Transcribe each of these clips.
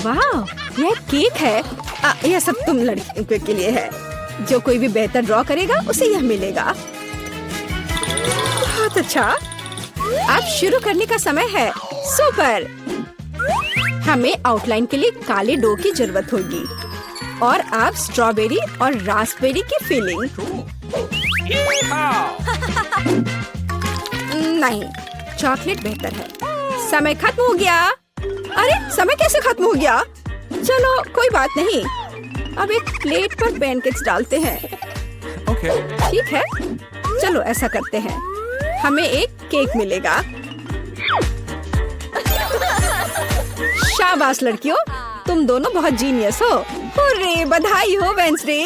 वाह, यह केक है। यह सब तुम लड़कियों के लिए है। जो कोई भी बेहतर ड्रॉ करेगा उसे यह मिलेगा। बहुत अच्छा। अब शुरू करने का समय है। सुपर। हमें आउटलाइन के लिए काले डो की जरूरत होगी और अब स्ट्रॉबेरी और रास्पबेरी की फिलिंग। नहीं, चॉकलेट बेहतर है। समय खत्म हो गया। अरे, समय कैसे खत्म हो गया? चलो कोई बात नहीं। अब एक प्लेट पर पैनकेक्स डालते हैं। ठीक है, चलो ऐसा करते हैं। हमें एक केक मिलेगा। शाबाश लड़कियों, तुम दोनों बहुत जीनियस हो। हुर्रे, बधाई हो वेंसडे।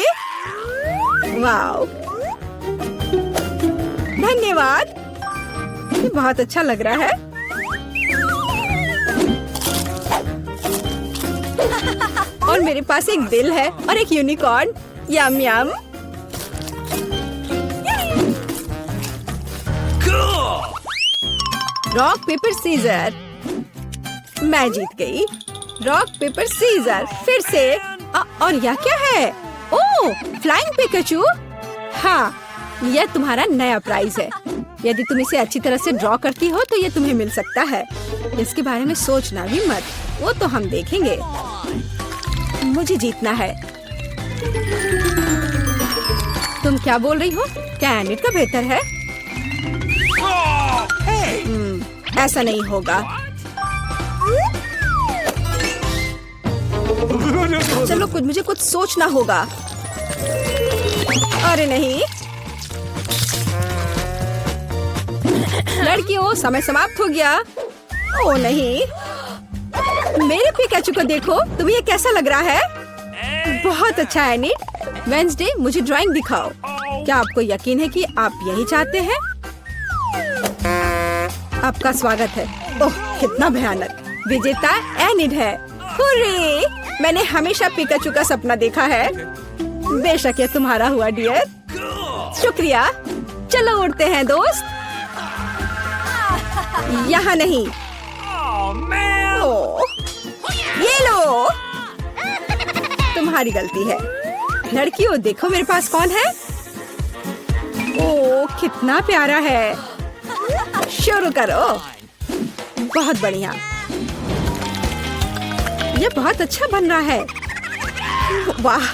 वाओ, धन्यवाद। ये बहुत अच्छा लग रहा है। और मेरे पास एक दिल है और एक unicorn. Yum yum. Rock paper scissor. मैं जीत गई। Rock paper scissor. फिर से। और यह क्या है? Oh, flying Pikachu. हाँ, यह तुम्हारा नया प्राइज है। यदि तुम इसे अच्छी तरह से ड्रॉ करती हो तो यह तुम्हें मिल सकता है। इसके बारे में सोचना भी मत, वो तो हम देखेंगे। मुझे जीतना है। तुम क्या बोल रही हो? क्या एनिट का बेहतर है? ऐसा नहीं होगा। चलो मुझे कुछ सोचना होगा। अरे नहीं, लड़कियों, समय समाप्त हो गया। ओ नहीं, मेरे पिकाचू को देखो। तुम्हें ये कैसा लग रहा है? बहुत अच्छा है एनिट। वेंसडे, मुझे ड्राइंग दिखाओ। क्या आपको यकीन है कि आप यही चाहते हैं? आपका स्वागत है। ओह, कितना भयानक। विजेता एनिट है। हुर्रे, मैंने हमेशा पिकाचू का सपना देखा है। बेशक ये तुम्हारा हुआ डियर। शुक्रिया। चलो उड़ते हैं दोस्त। यहाँ नहीं। ओह, ये लो। तुम्हारी गलती है। लड़कियों, देखो मेरे पास कौन है। ओह, कितना प्यारा है। शुरू करो। बहुत बढ़िया। ये बहुत अच्छा बन रहा है। वाह,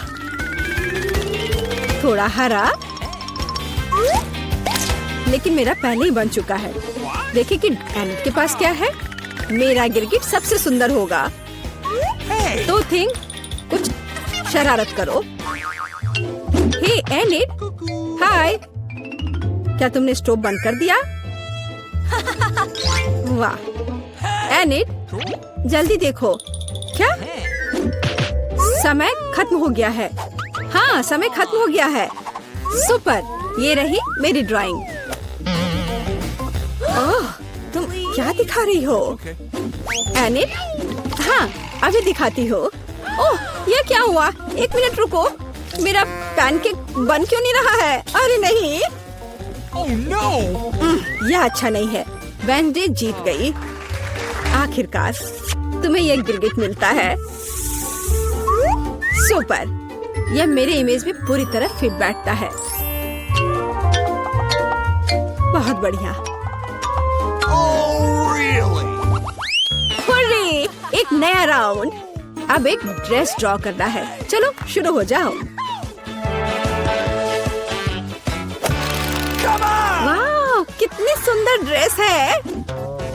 थोड़ा हरा, लेकिन मेरा पहले ही बन चुका है। देखिए कि एनिट के पास क्या है। मेरा गिरगिट सबसे सुंदर होगा। तो थिंक, कुछ शरारत करो। हे एनिट, हाय। क्या तुमने स्टोव बंद कर दिया? वाह एनिट, जल्दी देखो। क्या? समय खत्म हो गया है। हाँ, समय खत्म हो गया है। सुपर, ये रही मेरी ड्राइंग। ओह, तुम क्या दिखा रही हो? एनिट, हाँ, अभी दिखाती हो। ओह, ये क्या हुआ? एक मिनट रुको। मेरा पैनकेक बन क्यों नहीं रहा है? अरे नहीं। Oh no! यह अच्छा नहीं है। वेंसडे जीत गई। आखिरकार तुम्हें यह गिरगिट मिलता है। सुपर, यह मेरे इमेज में पूरी तरह फिट बैठता है। बहुत बढ़िया। Oh really? हुर्रे, एक नया राउंड। अब एक ड्रेस ड्रॉ करना है। चलो शुरू हो जाओ। वाह, कितनी सुंदर ड्रेस है।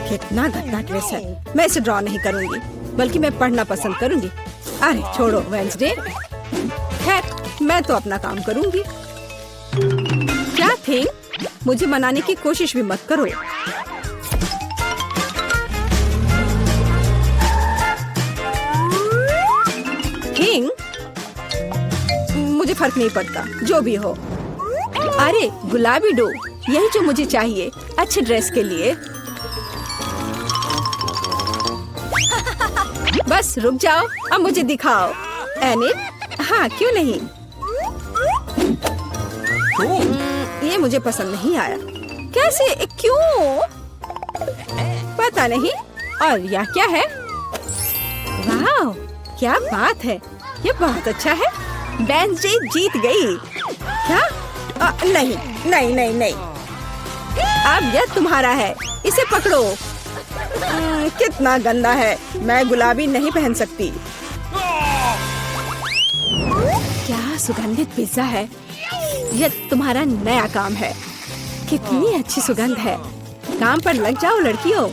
कितना गंदा ड्रेस है। मैं इसे ड्रॉ नहीं करूंगी, बल्कि मैं पढ़ना पसंद करूंगी। अरे छोड़ो वेंसडे। खैर, मैं तो अपना काम करूंगी। क्या थिंग, मुझे मनाने की कोशिश भी मत करो। थिंग, मुझे फर्क नहीं पड़ता, जो भी हो। अरे गुलाबी डो, यही जो मुझे चाहिए अच्छे ड्रेस के लिए। बस रुक जाओ, अब मुझे दिखाओ। एनिट, हाँ क्यों नहीं। ये मुझे पसंद नहीं आया। कैसे? क्यों? पता नहीं। और यह क्या है? वाह, क्या बात है, ये बहुत अच्छा है। वेडनेसडे जीत गई। क्या? नहीं नहीं नहीं नहीं, अब यह तुम्हारा है, इसे पकड़ो। कितना गंदा है, मैं गुलाबी नहीं पहन सकती। क्या सुगंधित पिज्जा है, यह तुम्हारा नया काम है। कितनी अच्छी सुगंध है, काम पर लग जाओ लड़कियों,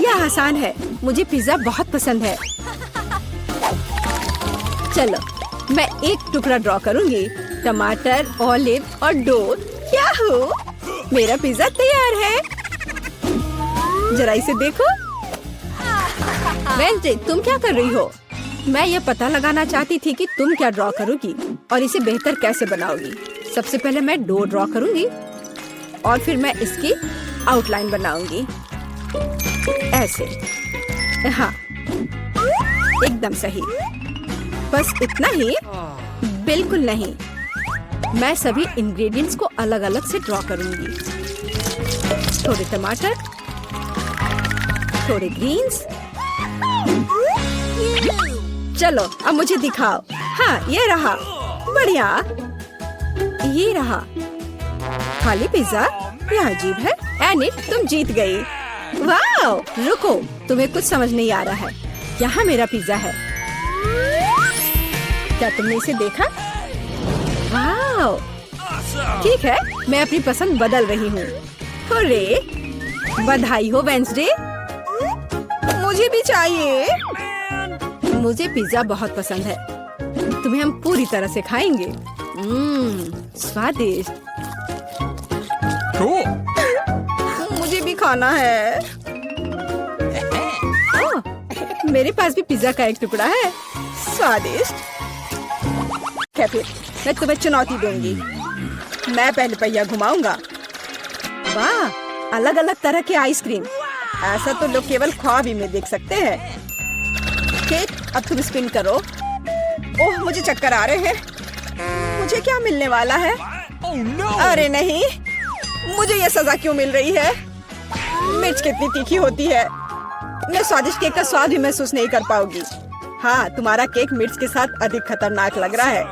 यह आसान है। मुझे पिज्जा बहुत पसंद है। चलो मैं एक टुकड़ा ड्रॉ करूंगी, टमाटर, ऑलिव और डो। याहू! मेरा पिज्जा तैयार है। जरा इसे देखो। वेडनेसडे, तुम क्या कर रही हो? मैं ये पता लगाना चाहती थी कि तुम क्या ड्रॉ करोगी और इसे बेहतर कैसे बनाओगी। सबसे पहले मैं डो ड्रॉ करूंगी और फिर मैं इसकी आउटलाइन बनाऊंगी ऐसे। हाँ, एकदम सही। बस इतना ही? बिल्कुल नहीं, मैं सभी इंग्रेडिएंट्स को अलग अलग से ड्रॉ करूंगी। थोड़े टमाटर, थोड़े ग्रीन्स। चलो अब मुझे दिखाओ। हाँ, ये रहा। बढ़िया, ये रहा। खाली पिज्जा, यह अजीब है। एनी, तुम जीत गई। वाओ! रुको, तुम्हें कुछ समझ नहीं आ रहा है। यहाँ मेरा पिज्जा है। क्या तुमने इसे देखा? वाओ! ठीक है, मैं अपनी पसंद बदल रही हूँ। हुर्रे! बधाई हो वेडनेसडे। मुझे भी चाहिए। मुझे पिज्जा बहुत पसंद है। तुम्हें हम पूरी तरह से खाएंगे। स्वादिष्ट। मुझे भी खाना है। मेरे पास भी पिज्जा का एक टुकड़ा है। स्वादिष्ट। क्या फिर, मैं तुम्हें चुनौती दूंगी। मैं पहले पहिया घुमाऊंगा। वाह, अलग अलग तरह के आइसक्रीम। ऐसा तो लोग केवल ख्वाब ही में देख सकते हैं। केक, अब तुम स्पिन करो। ओह, मुझे चक्कर आ रहे हैं। मुझे क्या मिलने वाला है? Oh no! अरे नहीं, मुझे ये सजा क्यों मिल रही है? मिर्च कितनी तीखी होती है। मैं स्वादिष्ट केक का स्वाद भी महसूस नहीं कर पाऊंगी। हाँ, तुम्हारा केक मिर्च के साथ अधिक खतरनाक लग रहा है,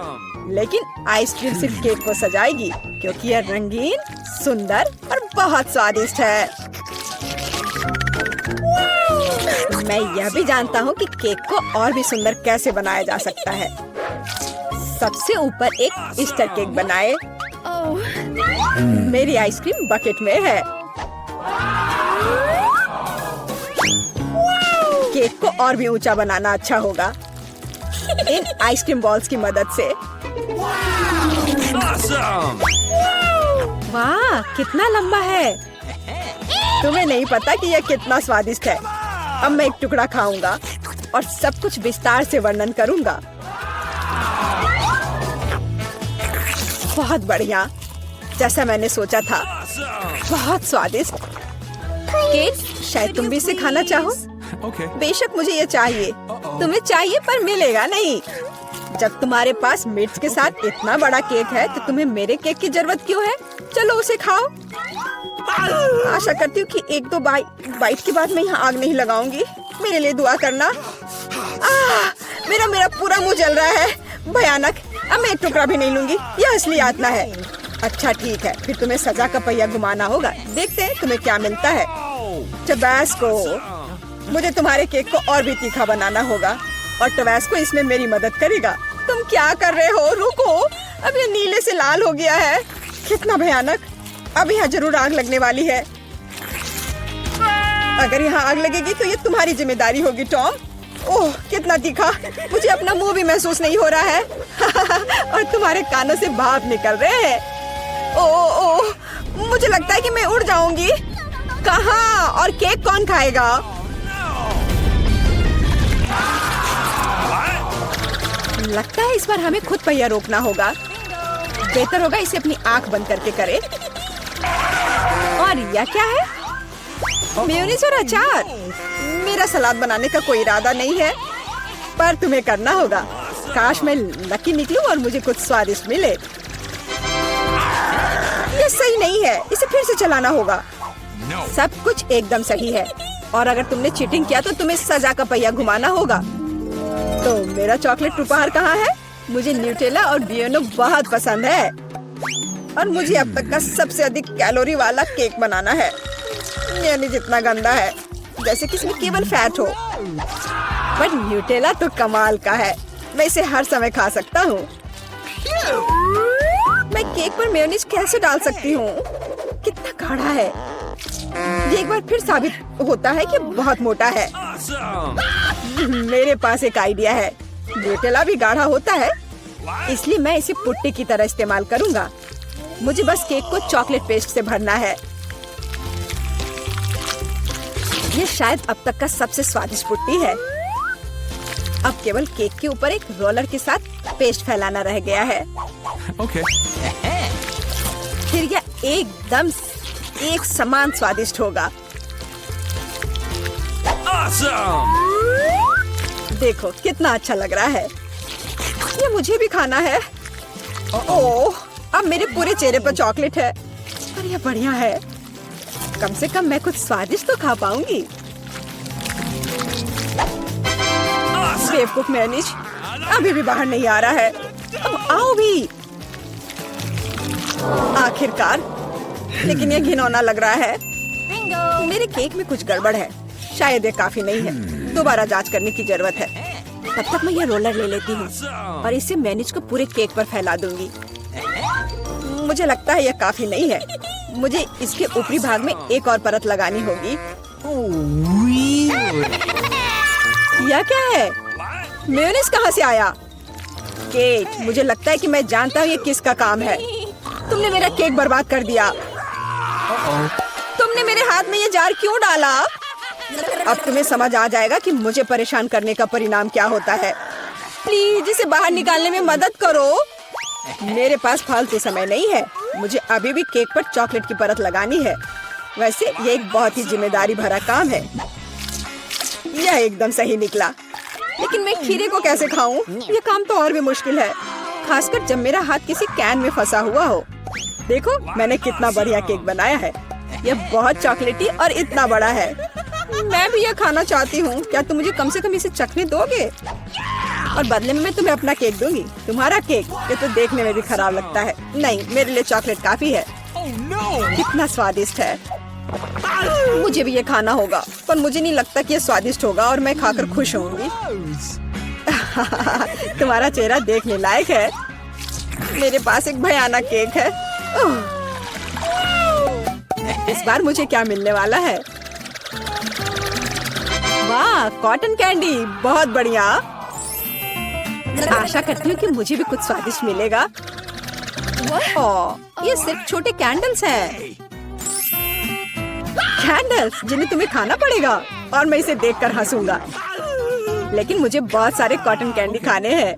लेकिन आइसक्रीम सिर्फ केक को सजाएगी, क्योंकि यह रंगीन, सुंदर और बहुत स्वादिष्ट है। मैं यह भी जानता हूँ कि केक को और भी सुंदर कैसे बनाया जा सकता है। सबसे ऊपर एक ईस्टर केक बनाए। मेरी आइसक्रीम बकेट में है। केक को और भी ऊंचा बनाना अच्छा होगा इन आइसक्रीम बॉल्स की मदद से। Awesome! वाह, कितना लंबा है। तुम्हें नहीं पता कि यह कितना स्वादिष्ट है। अब मैं एक टुकड़ा खाऊंगा और सब कुछ विस्तार से वर्णन करूंगा। बहुत बढ़िया, जैसा मैंने सोचा था। बहुत स्वादिष्ट केक। शायद तुम भी इसे खाना चाहो। Okay. बेशक मुझे ये चाहिए। तुम्हें चाहिए पर मिलेगा नहीं। जब तुम्हारे पास मिर्च के साथ इतना बड़ा केक है तो तुम्हें मेरे केक की जरूरत क्यों है? चलो उसे खाओ। आशा करती हूँ कि एक दो बाइट के बाद मैं यहाँ आग नहीं लगाऊंगी। मेरे लिए दुआ करना। मेरा पूरा मुंह जल रहा है। भयानक। अब मैं एक टुकड़ा भी नहीं लूंगी, यह असली यातना है। अच्छा ठीक है, फिर तुम्हें सजा का पहिया घुमाना होगा। देखते हैं तुम्हें क्या मिलता है। टबैस्को। मुझे तुम्हारे केक को और भी तीखा बनाना होगा और टबैस्को इसमें मेरी मदद करेगा। तुम क्या कर रहे हो? रुको, अब ये नीले से लाल हो गया है। कितना भयानक। अब यहाँ जरूर आग लगने वाली है। अगर यहाँ आग लगेगी तो ये तुम्हारी जिम्मेदारी होगी टॉम। ओह, कितना तीखा। मुझे अपना मुंह भी महसूस नहीं हो रहा है और तुम्हारे कानों से भाप निकल रहे हैं। ओह, मुझे लगता है कि मैं उड़ जाऊंगी। कहाँ? और केक कौन खाएगा? लगता है इस बार हमें खुद पहिया रोकना होगा। बेहतर होगा इसे अपनी आंख बंद करके करे। और यह क्या है? मेयोनीज और अचार। मेरा सलाद बनाने का कोई इरादा नहीं है, पर तुम्हें करना होगा। काश मैं लकी निकलूं और मुझे कुछ स्वादिष्ट मिले। ये सही नहीं है, इसे फिर से चलाना होगा। No. सब कुछ एकदम सही है और अगर तुमने चीटिंग किया तो तुम्हें सजा का पहिया घुमाना होगा। तो मेरा चॉकलेट उपहार कहाँ है? मुझे न्यूटेला और बियोनो बहुत पसंद है और मुझे अब तक का सबसे अधिक कैलोरी वाला केक बनाना है। यानी जितना गंदा है, जैसे कि इसमें केवल फैट हो। पर न्यूटेला तो कमाल का है, मैं इसे हर समय खा सकता हूँ। मैं केक पर मेयोनीज कैसे डाल सकती हूँ? कितना गाढ़ा है। ये एक बार फिर साबित होता है कि बहुत मोटा है। मेरे पास एक आइडिया है। न्यूटेला भी गाढ़ा होता है, इसलिए मैं इसे पुट्टी की तरह इस्तेमाल करूँगा। मुझे बस केक को चॉकलेट पेस्ट से भरना है। ये शायद अब तक का सबसे स्वादिष्ट पुट्टी है। अब केवल केक के ऊपर एक रोलर के साथ पेस्ट फैलाना रह गया है। Okay. फिर यह एकदम एक समान स्वादिष्ट होगा। Awesome! देखो कितना अच्छा लग रहा है। ये मुझे भी खाना है। ओह, अब मेरे पूरे चेहरे पर चॉकलेट है। पर यह बढ़िया है। कम से कम मैं कुछ स्वादिष्ट तो खा पाऊंगी। बेवकूफ मेयोनीज अभी भी बाहर नहीं आ रहा है। अब आओ भी। आखिरकार, लेकिन ये घिनौना लग रहा है। मेरे केक में कुछ गड़बड़ है। शायद ये काफी नहीं है। दोबारा जांच करने की जरूरत है। तब तक मैं ये रोलर ले लेती हूँ और इसे मेयोनीज को पूरे केक पर फैला दूंगी। मुझे लगता है यह काफी नहीं है। मुझे इसके ऊपरी भाग में एक और परत लगानी होगी। यह क्या है? मेयोनीज कहाँ से आया? केक, मुझे लगता है कि मैं जानता हूँ ये किसका काम है। तुमने मेरा केक बर्बाद कर दिया। तुमने मेरे हाथ में ये जार क्यों डाला? अब तुम्हें समझ आ जाएगा कि मुझे परेशान करने का परिणाम क्या होता है। प्लीज इसे बाहर निकालने में मदद करो। मेरे पास फालतू समय नहीं है। मुझे अभी भी केक पर चॉकलेट की परत लगानी है। वैसे ये एक बहुत ही जिम्मेदारी भरा काम है। यह एकदम सही निकला, लेकिन मैं खीरे को कैसे खाऊं? ये काम तो और भी मुश्किल है, खासकर जब मेरा हाथ किसी कैन में फंसा हुआ हो। देखो मैंने कितना बढ़िया केक बनाया है। यह बहुत चॉकलेटी और इतना बड़ा है। मैं भी यह खाना चाहती हूँ। क्या तुम मुझे कम से कम इसे चखने दोगे? और बदले में मैं तुम्हें अपना केक दूंगी। तुम्हारा केक ये तो देखने में भी खराब लगता है। नहीं, मेरे लिए चॉकलेट काफी है। कितना स्वादिष्ट है। मुझे भी ये खाना होगा, पर मुझे नहीं लगता कि ये स्वादिष्ट होगा और मैं खाकर खुश होंगी। तुम्हारा चेहरा देखने लायक है। मेरे पास एक भयानक केक है। इस बार मुझे क्या मिलने वाला है? वाह, कॉटन कैंडी, बहुत बढ़िया। आशा करती हूँ कि मुझे भी कुछ स्वादिष्ट मिलेगा। ओह, ये सिर्फ छोटे कैंडल्स हैं। कैंडल्स जिन्हें तुम्हें खाना पड़ेगा और मैं इसे देखकर हंसूंगा। लेकिन मुझे बहुत सारे कॉटन कैंडी खाने हैं।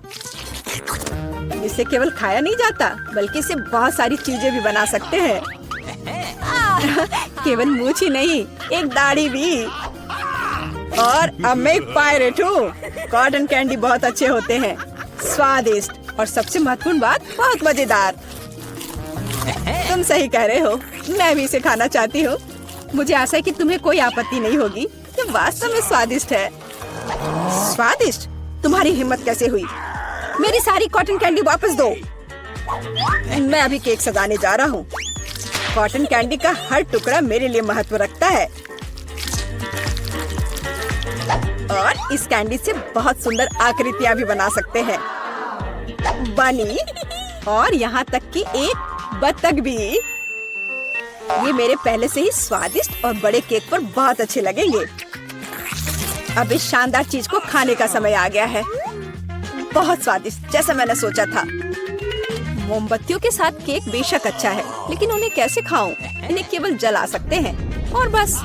इसे केवल खाया नहीं जाता, बल्कि इसे बहुत सारी चीजें भी बना सकते हैं। केवल मूंछ ही नहीं, एक दाढ़ी भी। और अब मैं एक पायरेट हूँ। कॉटन कैंडी बहुत अच्छे होते हैं, स्वादिष्ट और सबसे महत्वपूर्ण बात, बहुत मजेदार। तुम सही कह रहे हो, मैं भी इसे खाना चाहती हूँ। मुझे आशा है कि तुम्हें कोई आपत्ति नहीं होगी। ये वास्तव में स्वादिष्ट है। स्वादिष्ट? तुम्हारी हिम्मत कैसे हुई? मेरी सारी कॉटन कैंडी वापस दो। मैं अभी केक सजाने जा रहा हूँ। कॉटन कैंडी का हर टुकड़ा मेरे लिए महत्व रखता है और इस कैंडी से बहुत सुंदर आकृतियाँ भी बना सकते हैं। बनी, और यहाँ तक कि एक बत्तख भी। ये मेरे पहले से ही स्वादिष्ट और बड़े केक पर बहुत अच्छे लगेंगे। अब इस शानदार चीज को खाने का समय आ गया है। बहुत स्वादिष्ट, जैसा मैंने सोचा था। मोमबत्तियों के साथ केक बेशक अच्छा है, लेकिन उन्हें कैसे खाऊं? इन्हें केवल जला सकते हैं और बस।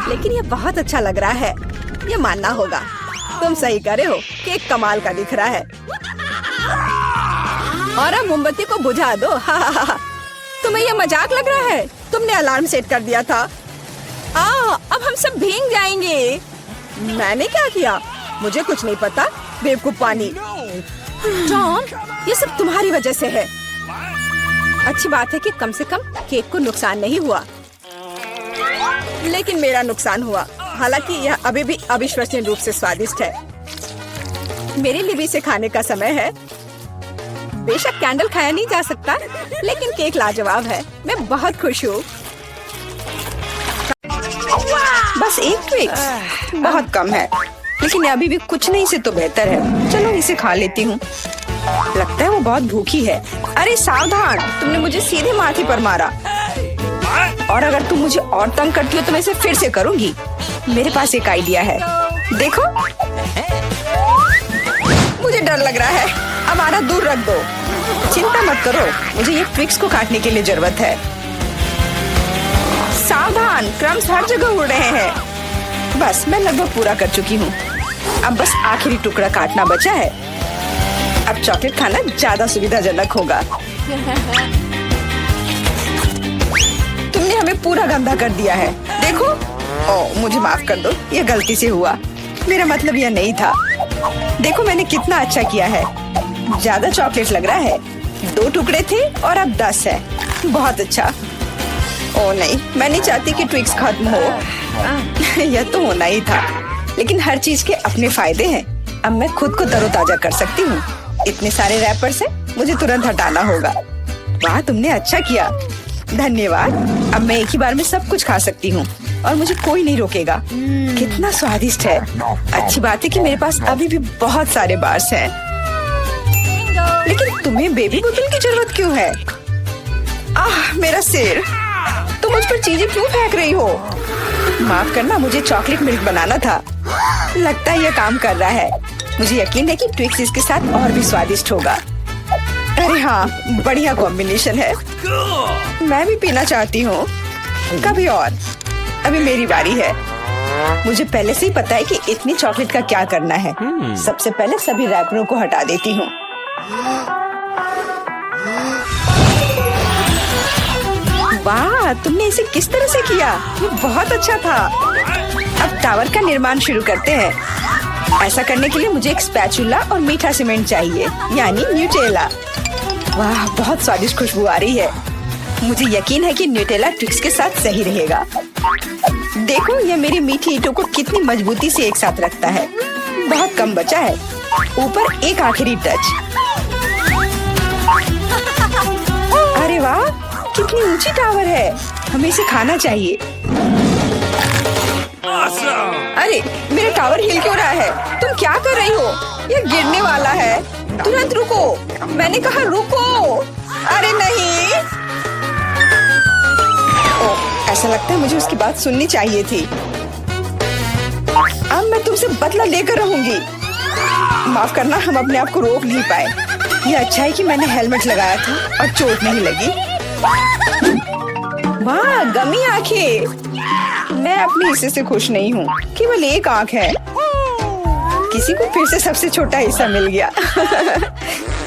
लेकिन ये बहुत अच्छा लग रहा है, ये मानना होगा। तुम सही करे हो, केक कमाल का दिख रहा है। और अब मोमबत्ती को बुझा दो। तुम्हें ये मजाक लग रहा है? तुमने अलार्म सेट कर दिया था। अब हम सब भीग जाएंगे। मैंने क्या किया? मुझे कुछ नहीं पता, बेवकूफ पानी। जॉन, ये सब तुम्हारी वजह से है। अच्छी बात है कि कम से कम केक को नुकसान नहीं हुआ, लेकिन मेरा नुकसान हुआ। हालांकि यह अभी भी अविश्वसनीय रूप से स्वादिष्ट है। मेरे लिए भी इसे खाने का समय है। बेशक कैंडल खाया नहीं जा सकता, लेकिन केक लाजवाब है। मैं बहुत खुश हूँ। बस एक ट्विक्स बहुत कम है, लेकिन अभी भी कुछ नहीं से तो बेहतर है। चलो इसे खा लेती हूँ। लगता है वो बहुत भूखी है। अरे सावधान, तुमने मुझे सीधे माथे पर मारा। और अगर तुम मुझे और तंग करती हो तो मैं इसे फिर से करूँगी। मेरे पास एक आइडिया है, देखो। मुझे डर लग रहा है, अब आना दूर रख दो। चिंता मत करो, मुझे ये ट्विक्स को काटने के लिए जरूरत है। सावधान, क्रम्स हर जगह उड़ रहे हैं। बस मैं लगभग पूरा कर चुकी हूँ। अब बस आखिरी टुकड़ा काटना बचा है। अब चॉकलेट खाना ज्यादा सुविधाजनक होगा। तुमने हमें पूरा गंदा कर दिया है। देखो। ओह, मुझे माफ कर दो, ये गलती से हुआ। मेरा मतलब यह नहीं था। देखो मैंने कितना अच्छा किया है। ज्यादा चॉकलेट लग रहा है। 2 टुकड़े थे और अब 10 है। बहुत अच्छा। ओह नहीं, मैं नहीं चाहती कि ट्विक्स खत्म हो। यह तो होना ही था, लेकिन हर चीज के अपने फायदे हैं। अब मैं खुद को तरोताजा कर सकती हूँ। इतने सारे रैपर से मुझे तुरंत हटाना होगा। वाह, तुमने अच्छा किया, धन्यवाद। अब मैं एक ही बार में सब कुछ खा सकती हूँ और मुझे कोई नहीं रोकेगा। कितना स्वादिष्ट है। अच्छी बात है कि मेरे पास अभी भी बहुत सारे बार्स हैं। लेकिन तुम्हें बेबी बोतल की जरूरत क्यों है? आह, मेरा सिर। तुम मुझ पर चीजें क्यों फेंक रही हो? माफ करना, मुझे चॉकलेट मिल्क बनाना था। लगता है यह काम कर रहा है। मुझे यकीन है कि ट्विक्स इसके साथ और भी स्वादिष्ट होगा। अरे हाँ, बढ़िया कॉम्बिनेशन है। मैं भी पीना चाहती हूँ। कभी और। अभी मेरी बारी है। मुझे पहले से ही पता है कि इतनी चॉकलेट का क्या करना है। सबसे पहले सभी रैपरों को हटा देती हूँ। वाह, तुमने इसे किस तरह से किया? ये बहुत अच्छा था। अब टावर का निर्माण शुरू करते हैं। ऐसा करने के लिए मुझे एक स्पैचुला और मीठा सीमेंट चाहिए, यानी न्यूटेला। वाह, बहुत स्वादिष्ट खुशबू आ रही है। मुझे यकीन है कि न्यूटेला ट्विक्स के साथ सही रहेगा। देखो, यह मेरी मीठी ईंटों को कितनी मजबूती से एक साथ रखता है। बहुत कम बचा है। ऊपर एक आखिरी टच। अरे वाह, कितनी ऊंची टावर है। हमें इसे खाना चाहिए। अरे, मेरा टावर हिल क्यों रहा है? तुम क्या कर रही हो? यह गिरने वाला है। तुरंत रुको, मैंने कहा रुको। अरे नहीं। ओह, ऐसा लगता है मुझे उसकी बात सुननी चाहिए थी। अब मैं तुमसे बदला लेकर रहूंगी। माफ करना, हम अपने आप को रोक नहीं पाए। यह अच्छा है कि मैंने हेलमेट लगाया था और चोट नहीं लगी। वाह, गमी आंखें। मैं अपने हिस्से से खुश नहीं हूँ। केवल एक आंख है। किसी को फिर से सबसे छोटा हिस्सा मिल गया।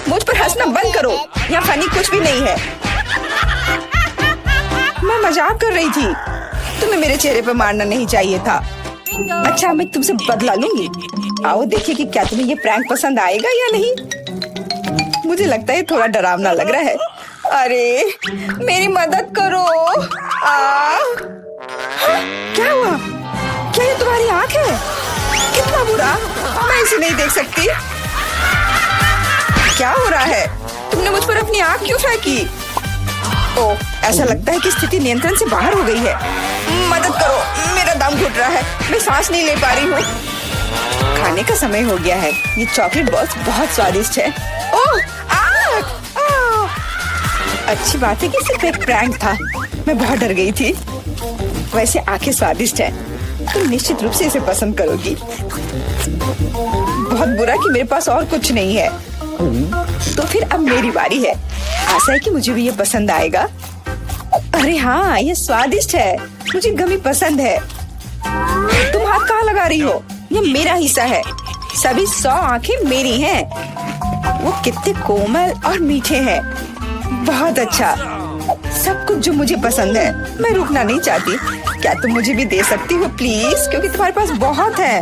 मुझ पर हंसना बंद करो। यहाँ फनी कुछ भी नहीं है। मैं मजाक कर रही थी। तुम्हें मेरे चेहरे पर मारना नहीं चाहिए था। अच्छा, मैं तुमसे बदला लूंगी। आओ देखिए कि क्या तुम्हें ये प्रैंक पसंद आएगा या नहीं। मुझे लगता है थोड़ा डरावना लग रहा है। अरे, मेरी मदद करो। क्या हुआ? क्या ये तुम्हारी आँख है? कितना बुरा। मैं इसे नहीं देख सकती। क्या हो रहा है? तुमने मुझ पर अपनी आँख क्यों फेंकी? ओह, ऐसा लगता है कि स्थिति नियंत्रण से बाहर हो गई है। मदद करो, मेरा दम घुट रहा है। मैं सांस नहीं ले पा रही हूँ। खाने का समय हो गया है। ये चॉकलेट बॉल्स बहुत स्वादिष्ट है। ओह, अच्छी बात है कि सिर्फ एक प्रैंक था। मैं बहुत डर गई थी। वैसे आंखें स्वादिष्ट है। तुम निश्चित रूप से इसे पसंद करोगी। बहुत बुरा कि मेरे पास और कुछ नहीं है। तो फिर अब मेरी बारी है। आशा है कि मुझे भी ये पसंद आएगा। अरे हाँ, ये स्वादिष्ट है। मुझे गमी पसंद है। तुम हाथ कहाँ लगा रही हो? ये मेरा हिस्सा है। सभी 100 आंखें मेरी हैं। वो कितने कोमल और मीठे हैं। बहुत अच्छा, सब कुछ जो मुझे पसंद है। मैं रुकना नहीं चाहती। क्या तुम मुझे भी दे सकती हो प्लीज? क्योंकि तुम्हारे पास बहुत है।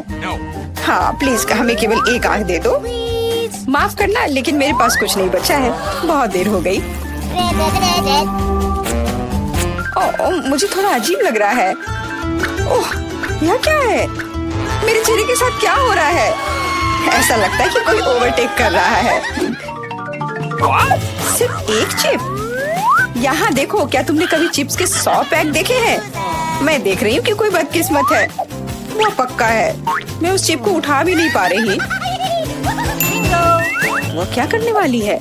हाँ प्लीज, हमें केवल एक आंख दे दो। माफ करना, लेकिन मेरे पास कुछ नहीं बचा है। बहुत देर हो गई। ओह, मुझे थोड़ा अजीब लग रहा है। ओह, यह क्या है? मेरे चेहरे के साथ क्या हो रहा है? ऐसा लगता है कि कोई ओवरटेक कर रहा है। सिर्फ एक चिप? यहाँ देखो, क्या तुमने कभी चिप्स के 100 पैक देखे हैं? मैं देख रही हूँ कि कोई बदकिस्मत है। वो पक्का है, मैं उस चिप को उठा भी नहीं पा रही। वो क्या करने वाली है?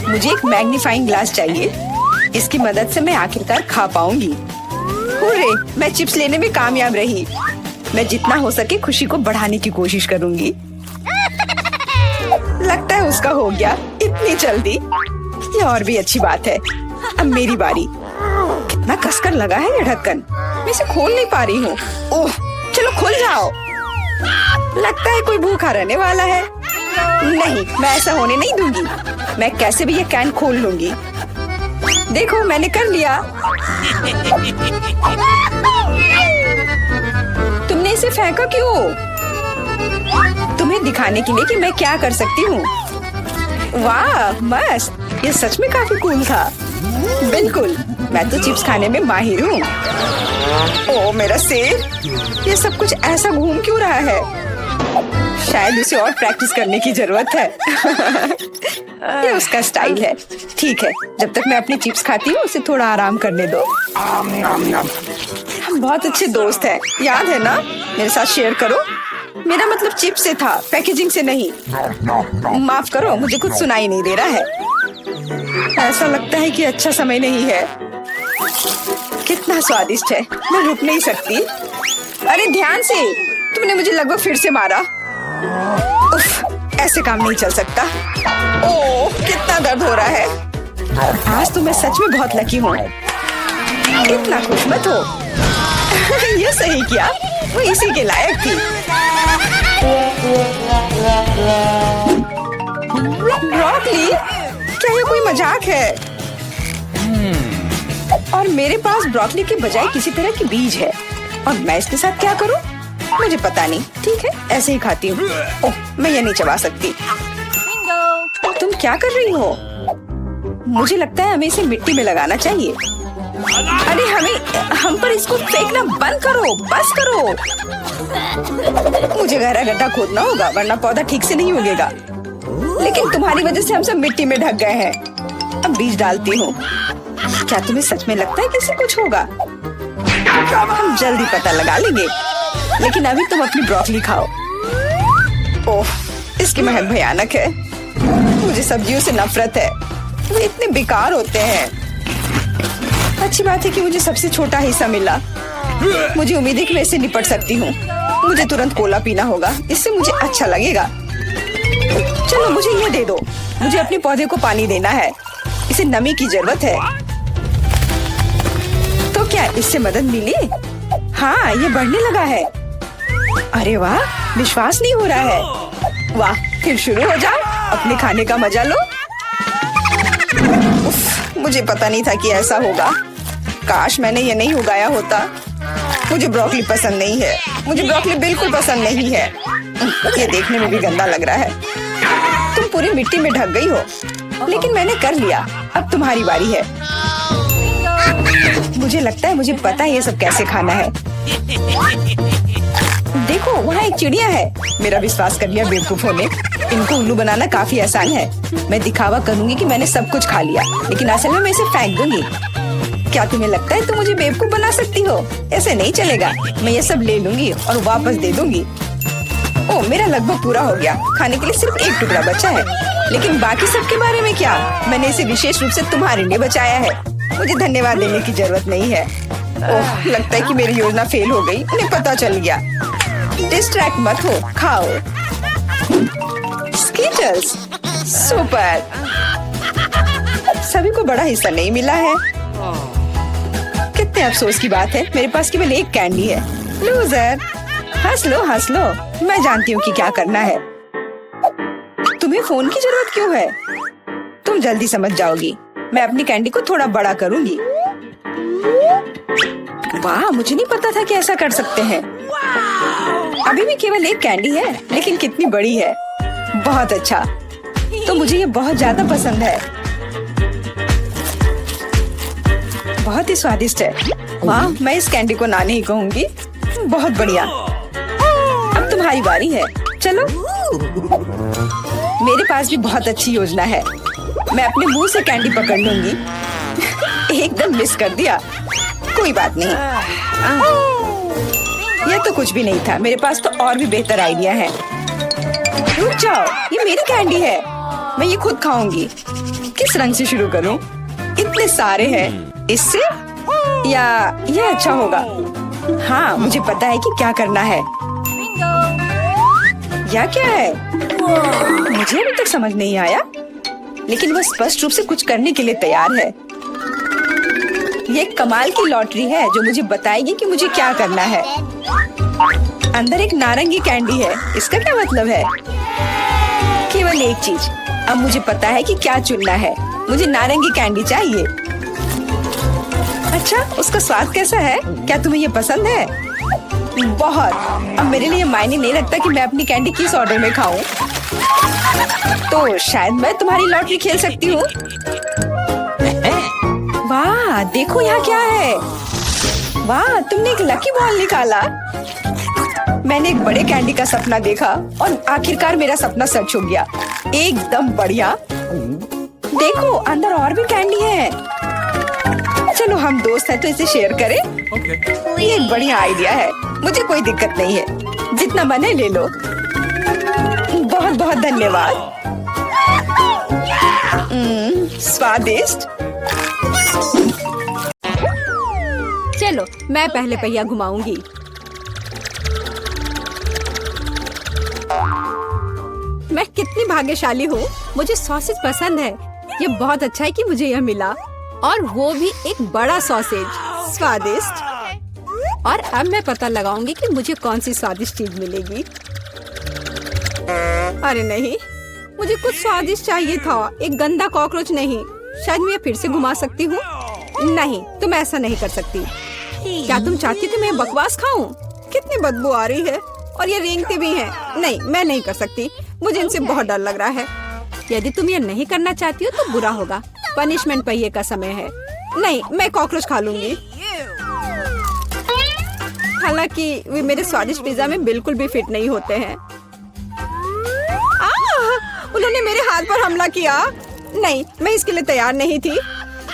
मुझे एक मैग्नीफाइंग ग्लास चाहिए, इसकी मदद से मैं आखिरकार खा पाऊंगी। हुर्रे, मैं चिप्स लेने में कामयाब रही। मैं जितना हो सके खुशी को बढ़ाने की कोशिश करूंगी। लगता है उसका हो गया इतनी जल्दी। ये और भी अच्छी बात है। अब मेरी बारी। कितना कसकर लगा है ये ढक्कन, मैं इसे खोल नहीं पा रही हूँ। ओह, चलो खुल जाओ। लगता है कोई भूखा रहने वाला है। नहीं, मैं ऐसा होने नहीं दूंगी। मैं कैसे भी ये कैन खोल लूंगी। देखो, मैंने कर लिया। तुमने इसे फेंका क्यों? तुम्हें दिखाने के लिए कि मैं क्या कर सकती हूँ। वाह, मस्त! ये सच में काफी कूल था। बिल्कुल, मैं तो चिप्स खाने में माहिर हूँ। ओह मेरा सिर, ये सब कुछ ऐसा घूम क्यों रहा है? शायद उसे और प्रैक्टिस करने की जरूरत है। ये उसका स्टाइल है। ठीक है, जब तक मैं अपनी चिप्स खाती हूँ उसे थोड़ा आराम करने दो। हम बहुत अच्छे दोस्त हैं, याद है ना? मेरे साथ शेयर करो। मेरा मतलब चिप्स से था, पैकेजिंग से नहीं। माफ करो, मुझे कुछ सुनाई नहीं दे रहा है। ऐसा लगता है कि अच्छा समय नहीं है। कितना स्वादिष्ट है, मैं रुक नहीं सकती। अरे ध्यान से, तुमने मुझे लगभग फिर से मारा। उफ, ऐसे काम नहीं चल सकता। ओह, कितना दर्द हो रहा है। आज तो मैं सच में बहुत लकी हूँ। इतना खुश मत हो। ये सही किया, वो इसी के लायक थी। ब्रोकली, क्या ये कोई मजाक है? और मेरे पास ब्रोकली के बजाय किसी तरह की बीज है, और मैं इसके साथ क्या करूं? मुझे पता नहीं। ठीक है, ऐसे ही खाती हूँ। ओह, मैं ये नहीं चबा सकती। तुम क्या कर रही हो? मुझे लगता है हमें इसे मिट्टी में लगाना चाहिए। अरे हम पर इसको फेंकना बंद करो, बस करो। मुझे गहरा गड्ढा खोदना होगा, वरना पौधा ठीक से नहीं उगेगा। लेकिन तुम्हारी वजह से हम सब मिट्टी में ढक गए हैं। अब बीज डालती हूँ। क्या तुम्हें सच में लगता है कि इससे कुछ होगा? हम जल्दी पता लगा लेंगे। लेकिन अभी तुम अपनी ब्रोकली खाओ। ओह, इसकी महक भयानक है। मुझे सब्जियों से नफरत है, वो इतने बेकार होते हैं। अच्छी बात है कि मुझे सबसे छोटा हिस्सा मिला। मुझे उम्मीद है कि मैं इससे निपट सकती हूँ। मुझे तुरंत कोला पीना होगा, इससे मुझे अच्छा लगेगा। चलो मुझे ये दे दो। मुझे अपने पौधे को पानी देना है, इसे नमी की जरूरत है। तो क्या इससे मदद मिली? हाँ, ये बढ़ने लगा है। अरे वाह, विश्वास नहीं हो रहा है। वाह, फिर शुरू हो जाओ, अपने खाने का मजा लो। उफ, मुझे पता नहीं था कि ऐसा होगा। काश मैंने ये नहीं उगाया होता। मुझे ब्रोकली पसंद नहीं है। मुझे ब्रोकली बिल्कुल पसंद नहीं है। ये देखने में भी गंदा लग रहा है। तुम पूरी मिट्टी में ढक गई हो, लेकिन मैंने कर लिया। अब तुम्हारी बारी है। मुझे लगता है मुझे पता है ये सब कैसे खाना है। देखो, वहाँ एक चिड़िया है। मेरा विश्वास कर लिया बेवकूफों ने। इनको उल्लू बनाना काफी आसान है। मैं दिखावा करूंगी कि मैंने सब कुछ खा लिया, लेकिन असल में मैं इसे फेंक दूंगी। क्या तुम्हें लगता है तुम मुझे बेवकूफ बना सकती हो? ऐसे नहीं चलेगा। मैं ये सब ले लूंगी और वापस दे दूंगी। ओह, मेरा लगभग पूरा हो गया। खाने के लिए सिर्फ एक टुकड़ा बचा है। लेकिन बाकी सब के बारे में क्या? मैंने इसे विशेष रूप से तुम्हारे लिए बचाया है। मुझे धन्यवाद देने की जरूरत नहीं है। ओह, लगता है कि मेरी योजना फेल हो गई। उन्हें पता चल गया। डिस्ट्रैक्ट मत हो, खाओ। Skittles, super. सभी को बड़ा हिस्सा नहीं मिला है। कितने अफसोस की बात है, मेरे पास केवल एक कैंडी है। लूजर, हंस लो हंस लो। मैं जानती हूँ कि क्या करना है। तुम्हें फोन की जरूरत क्यों है? तुम जल्दी समझ जाओगी। मैं अपनी कैंडी को थोड़ा बड़ा करूंगी। वाह, मुझे नहीं पता था कि ऐसा कर सकते हैं। अभी भी केवल एक कैंडी है, लेकिन कितनी बड़ी है। बहुत अच्छा, तो मुझे ये बहुत ज्यादा पसंद है। बहुत ही स्वादिष्ट है। वाह, मैं इस कैंडी को ना नहीं कहूंगी। बहुत बढ़िया। अब तुम्हारी बारी है, चलो मेरे पास भी बहुत अच्छी योजना है। मैं अपने मुंह से कैंडी पकड़ लूंगी। एकदम मिस कर दिया। कोई बात नहीं। यह तो कुछ भी नहीं था। मेरे पास तो और भी बेहतर आइडिया है। रुक जाओ, ये मेरी कैंडी है। मैं ये खुद खाऊंगी। किस रंग से शुरू करूं? इतने सारे हैं। इससे या ये अच्छा होगा? हाँ, मुझे पता है कि क्या करना है। या क्या है? मुझे अभी तक समझ नहीं आया, लेकिन वह स्पष्ट रूप से कुछ करने के लिए तैयार है। ये एक कमाल की लॉटरी है जो मुझे बताएगी कि मुझे क्या करना है। अंदर एक नारंगी कैंडी है। इसका क्या मतलब है? केवल एक चीज। अब मुझे पता है कि क्या चुनना है। मुझे नारंगी कैंडी चाहिए। अच्छा, उसका स्वाद कैसा है? क्या तुम्हें ये पसंद है? बहुत। अब मेरे लिए मायने नहीं रखता कि मैं अपनी कैंडी किस ऑर्डर में खाऊं। तो शायद मैं तुम्हारी लॉटरी खेल सकती हूँ। वाह, देखो यहाँ क्या है। वाह, तुमने एक लकी बॉल निकाला। मैंने एक बड़े कैंडी का सपना देखा और आखिरकार मेरा सपना सच हो गया। एकदम बढ़िया। देखो, अंदर और भी कैंडी है। चलो, हम दोस्त हैं तो इसे शेयर करें। Okay. ये एक बढ़िया आइडिया है। मुझे कोई दिक्कत नहीं है। जितना मन है ले लो। बहुत बहुत धन्यवाद। स्वादिष्ट। चलो, मैं पहले पहिया घुमाऊंगी। मैं कितनी भाग्यशाली हूँ। मुझे सॉसेज पसंद है। ये बहुत अच्छा है कि मुझे यह मिला, और वो भी एक बड़ा सॉसेज। स्वादिष्ट। और अब मैं पता लगाऊंगी कि मुझे कौन सी स्वादिष्ट चीज मिलेगी। अरे नहीं, मुझे कुछ स्वादिष्ट चाहिए था, एक गंदा कॉकरोच नहीं। शायद मैं फिर से घुमा सकती हूँ। नहीं, तुम ऐसा नहीं कर सकती। क्या तुम चाहती थी मैं बकवास खाऊं? कितनी बदबू आ रही है, और ये रेंगते भी हैं। नहीं, मैं नहीं कर सकती। मुझे इनसे बहुत डर लग रहा है। यदि तुम ये नहीं करना चाहती हो तो बुरा होगा। पनिशमेंट पहिए का समय है। नहीं, मैं कॉकरोच खा लूंगी। हालांकि वे मेरे स्वादिष्ट पिज्जा में बिल्कुल भी फिट नहीं होते हैं। उन्होंने मेरे हाथ पर हमला किया। नहीं, मैं इसके लिए तैयार नहीं थी।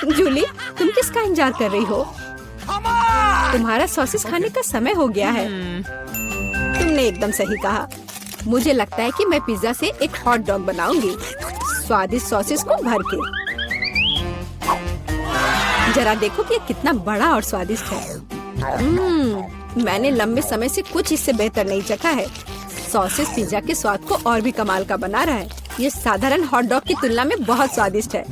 जूली, तुम किसका इंतजार कर रही हो? तुम्हारा सॉसेस खाने का समय हो गया है। तुमने एकदम सही कहा। मुझे लगता है कि मैं पिज्जा से एक हॉट डॉग बनाऊंगी, स्वादिष्ट सॉसेस को भर के। जरा देखो कि ये कितना बड़ा और स्वादिष्ट है। मैंने लंबे समय से कुछ इससे बेहतर नहीं चखा है। सॉसेस पिज्जा के स्वाद को और भी कमाल का बना रहा है। ये साधारण हॉट डॉग की तुलना में बहुत स्वादिष्ट है।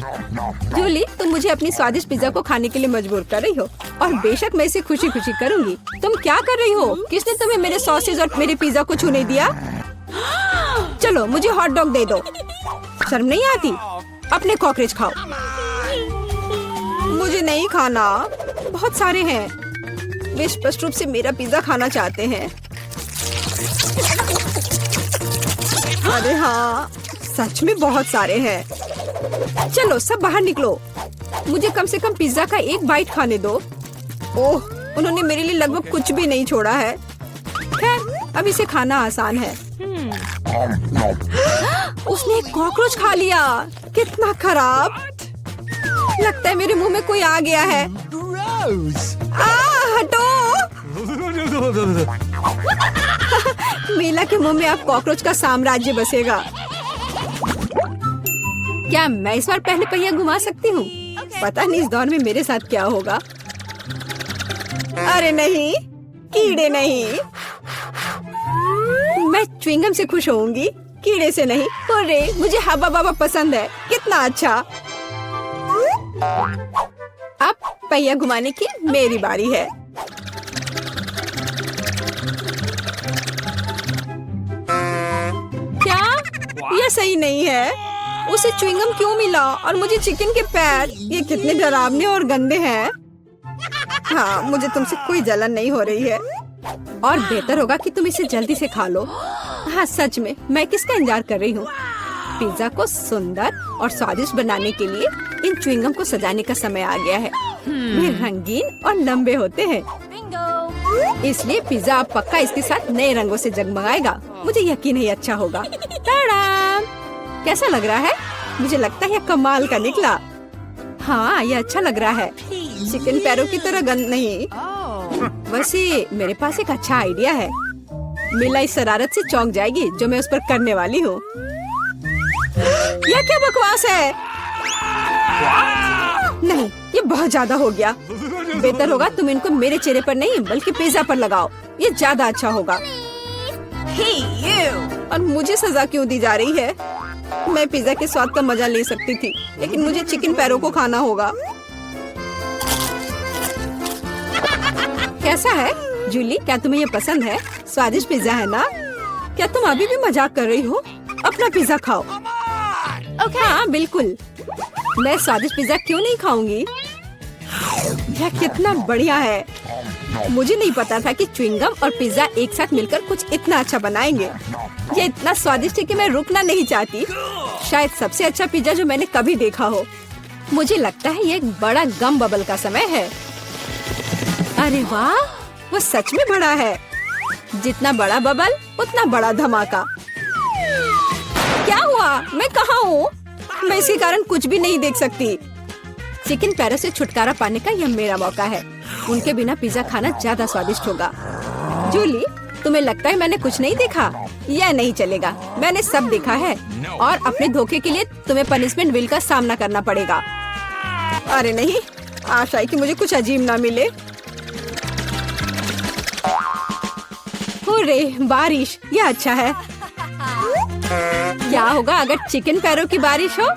जूली, तुम मुझे अपनी स्वादिष्ट पिज्जा को खाने के लिए मजबूर कर रही हो, और बेशक मैं इसे खुशी खुशी करूंगी। तुम क्या कर रही हो? किसने तुम्हें मेरे सॉसेज और मेरे पिज्जा को छूने दिया? चलो, मुझे हॉट डॉग दे दो। शर्म नहीं आती? अपने कॉकरोच खाओ। मुझे नहीं खाना। बहुत सारे हैं। वे स्पष्ट रूप से मेरा पिज्जा खाना चाहते हैं। अरे हाँ, सच में बहुत सारे हैं। चलो, सब बाहर निकलो। मुझे कम से कम पिज्जा का एक बाइट खाने दो। ओह, उन्होंने मेरे लिए लगभग कुछ भी नहीं छोड़ा है। खैर, अब इसे खाना आसान है। उसने एक कॉकरोच खा लिया। कितना खराब। लगता है मेरे मुंह में कोई आ गया है। हटो। मीला के मुंह में अब कॉकरोच का साम्राज्य बसेगा। क्या मैं इस बार पहले पहिया घुमा सकती हूँ? पता नहीं इस दौर में मेरे साथ क्या होगा। अरे नहीं, कीड़े नहीं। मैं च्युइंगम से खुश होऊंगी, कीड़े से नहीं। अरे, मुझे हब्बा बाबा पसंद है। कितना अच्छा। अब पहिया घुमाने की मेरी बारी है। क्या यह सही नहीं है? उसे च्युइंगम क्यों मिला और मुझे चिकन के पैर? ये कितने डरावने और गंदे हैं। हाँ, मुझे तुमसे कोई जलन नहीं हो रही है, और बेहतर होगा कि तुम इसे जल्दी से खा लो। हाँ, सच में मैं किसका इंतजार कर रही हूँ? पिज्जा को सुंदर और स्वादिष्ट बनाने के लिए इन च्युइंगम को सजाने का समय आ गया है। वे रंगीन और लंबे होते हैं। इसलिए पिज्जा अब पक्का इसके साथ नए रंगों से जगमगाएगा। मुझे यकीन है ये अच्छा होगा। टाडाम! कैसा लग रहा है? मुझे लगता है ये कमाल का निकला। हाँ, ये अच्छा लग रहा है। चिकन पैरों की तरह गंद नहीं। वैसे मेरे पास एक अच्छा आइडिया है। मिला इस शरारत से चौंक जाएगी जो मैं उस पर करने वाली हूँ। यह क्या बकवास है? नहीं, ये बहुत ज्यादा हो गया। बेहतर होगा तुम इनको मेरे चेहरे पर नहीं बल्कि पिज्जा पर लगाओ। ये ज्यादा अच्छा होगा। और मुझे सजा क्यों दी जा रही है? मैं पिज्जा के स्वाद का मजा ले सकती थी, लेकिन मुझे चिकन पैरों को खाना होगा। कैसा है जूली? क्या तुम्हें ये पसंद है? स्वादिष्ट पिज्जा है ना? क्या तुम अभी भी मजाक कर रही हो? अपना पिज्जा खाओ। हाँ बिल्कुल, मैं स्वादिष्ट पिज्जा क्यों नहीं खाऊंगी? यह कितना बढ़िया है। मुझे नहीं पता था कि च्युइंगम और पिज्जा एक साथ मिलकर कुछ इतना अच्छा बनाएंगे। ये इतना स्वादिष्ट है कि मैं रुकना नहीं चाहती। शायद सबसे अच्छा पिज्जा जो मैंने कभी देखा हो। मुझे लगता है ये एक बड़ा गम बबल का समय है। अरे वाह, वो सच में बड़ा है। जितना बड़ा बबल उतना बड़ा धमाका। क्या हुआ? मैं कहाँ हूँ? मैं इसके कारण कुछ भी नहीं देख सकती। चिकन पैरों से छुटकारा पाने का यह मेरा मौका है। उनके बिना पिज्जा खाना ज्यादा स्वादिष्ट होगा। जूली, तुम्हें लगता है मैंने कुछ नहीं देखा? यह नहीं चलेगा, मैंने सब देखा है। और अपने धोखे के लिए तुम्हें पनिशमेंट बिल का सामना करना पड़ेगा। अरे नहीं, आशा है कि मुझे कुछ अजीब ना मिले। हुर्रे, बारिश, यह अच्छा है। क्या होगा अगर चिकन पैरों की बारिश हो?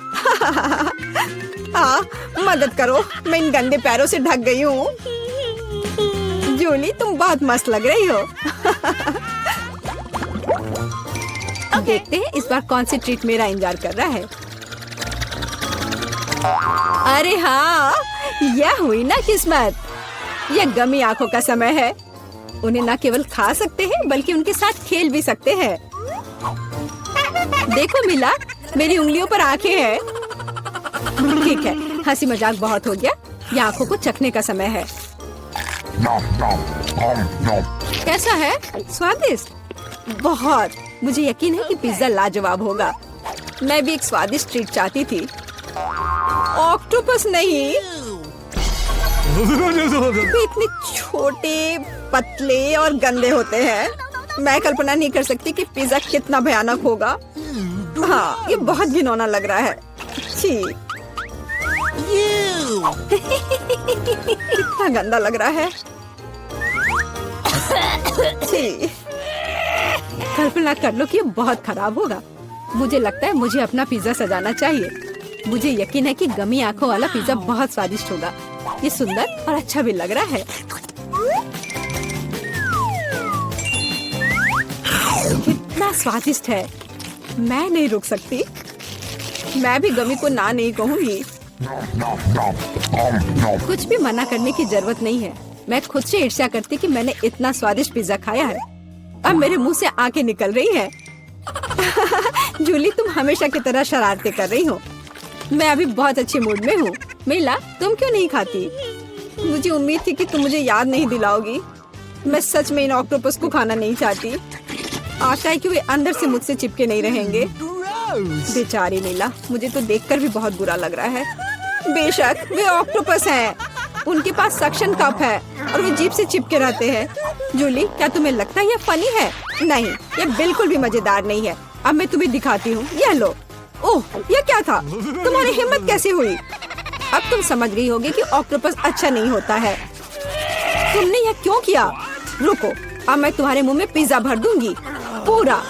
मदद करो, मैं इन गंदे पैरों से ढक गई हूँ। जूली, तुम बहुत मस्त लग रही हो। देखते हैं इस बार कौन सी ट्रीट मेरा इंतजार कर रहा है। अरे हाँ, यह हुई ना किस्मत। यह गमी आंखों का समय है। उन्हें न केवल खा सकते हैं बल्कि उनके साथ खेल भी सकते हैं। देखो मिला, मेरी उंगलियों पर आंखें हैं। ठीक है, हंसी मजाक बहुत हो गया। ये आंखों को चखने का समय है। कैसा है? स्वादिष्ट? बहुत। मुझे यकीन है कि पिज्जा लाजवाब होगा। मैं भी एक स्वादिष्ट ट्रीट चाहती थी। ऑक्टोपस नहीं। वे इतने छोटे, पतले और गंदे होते हैं। मैं कल्पना नहीं कर सकती कि पिज्जा कितना भयानक होगा। हाँ, ये बहुत घिनौना लग रहा है। छी। कितना गंदा लग रहा है। छी। कल्पना कर लो कि ये बहुत खराब होगा। मुझे लगता है मुझे अपना पिज्जा सजाना चाहिए। मुझे यकीन है कि गमी आंखों वाला पिज्जा बहुत स्वादिष्ट होगा। ये सुंदर और अच्छा भी लग रहा है। कितना स्वादिष्ट है। मैं नहीं रुक सकती। मैं भी गमी को ना नहीं कहूँगी। कुछ भी मना करने की जरूरत नहीं है। मैं खुद से ईर्ष्या करती कि मैंने इतना स्वादिष्ट पिज्जा खाया है। अब मेरे मुंह से आंखें निकल रही हैं। जूली, तुम हमेशा की तरह शरारतें कर रही हो। मैं अभी बहुत अच्छे मूड में हूँ। मिला, तुम क्यों नहीं खाती? मुझे उम्मीद थी कि तुम मुझे याद नहीं दिलाओगी। मैं सच में इन ऑक्टोपस को खाना नहीं चाहती। आशा है कि वे अंदर से मुझसे चिपके नहीं रहेंगे। बेचारी नीला, मुझे तो देखकर भी बहुत बुरा लग रहा है। बेशक वे ऑक्टोपस हैं। उनके पास सक्शन कप है और वे जीभ से चिपके रहते हैं। जूली, क्या तुम्हें लगता है यह फनी है? नहीं, यह बिल्कुल भी मजेदार नहीं है। अब मैं तुम्हें दिखाती हूँ। यह लो। ओह, यह क्या था? तुम्हारी हिम्मत कैसे हुई? अब तुम समझ गई होगी कि ऑक्टोपस अच्छा नहीं होता है। तुमने यह क्यों किया? रुको, अब मैं तुम्हारे मुंह में पिज्जा भर दूंगी, पूरा।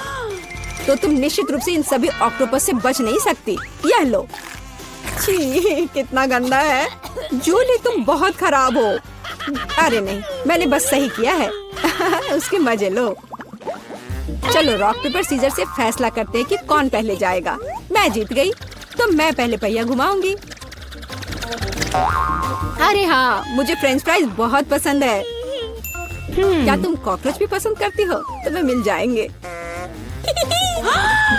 तो तुम निश्चित रूप से इन सभी ऑक्टोपस से बच नहीं सकती। यह लो। छी, कितना गंदा है। जूली, तुम बहुत खराब हो। अरे नहीं, मैंने बस सही किया है। उसके मजे लो। चलो रॉक पेपर सीजर से फैसला करते हैं कि कौन पहले जाएगा। मैं जीत गई तो मैं पहले पहिया घुमाऊंगी। अरे हाँ, मुझे फ्रेंच फ्राइज बहुत पसंद है। क्या तुम कॉकरोच भी पसंद करती हो? तुम्हें मिल जाएंगे।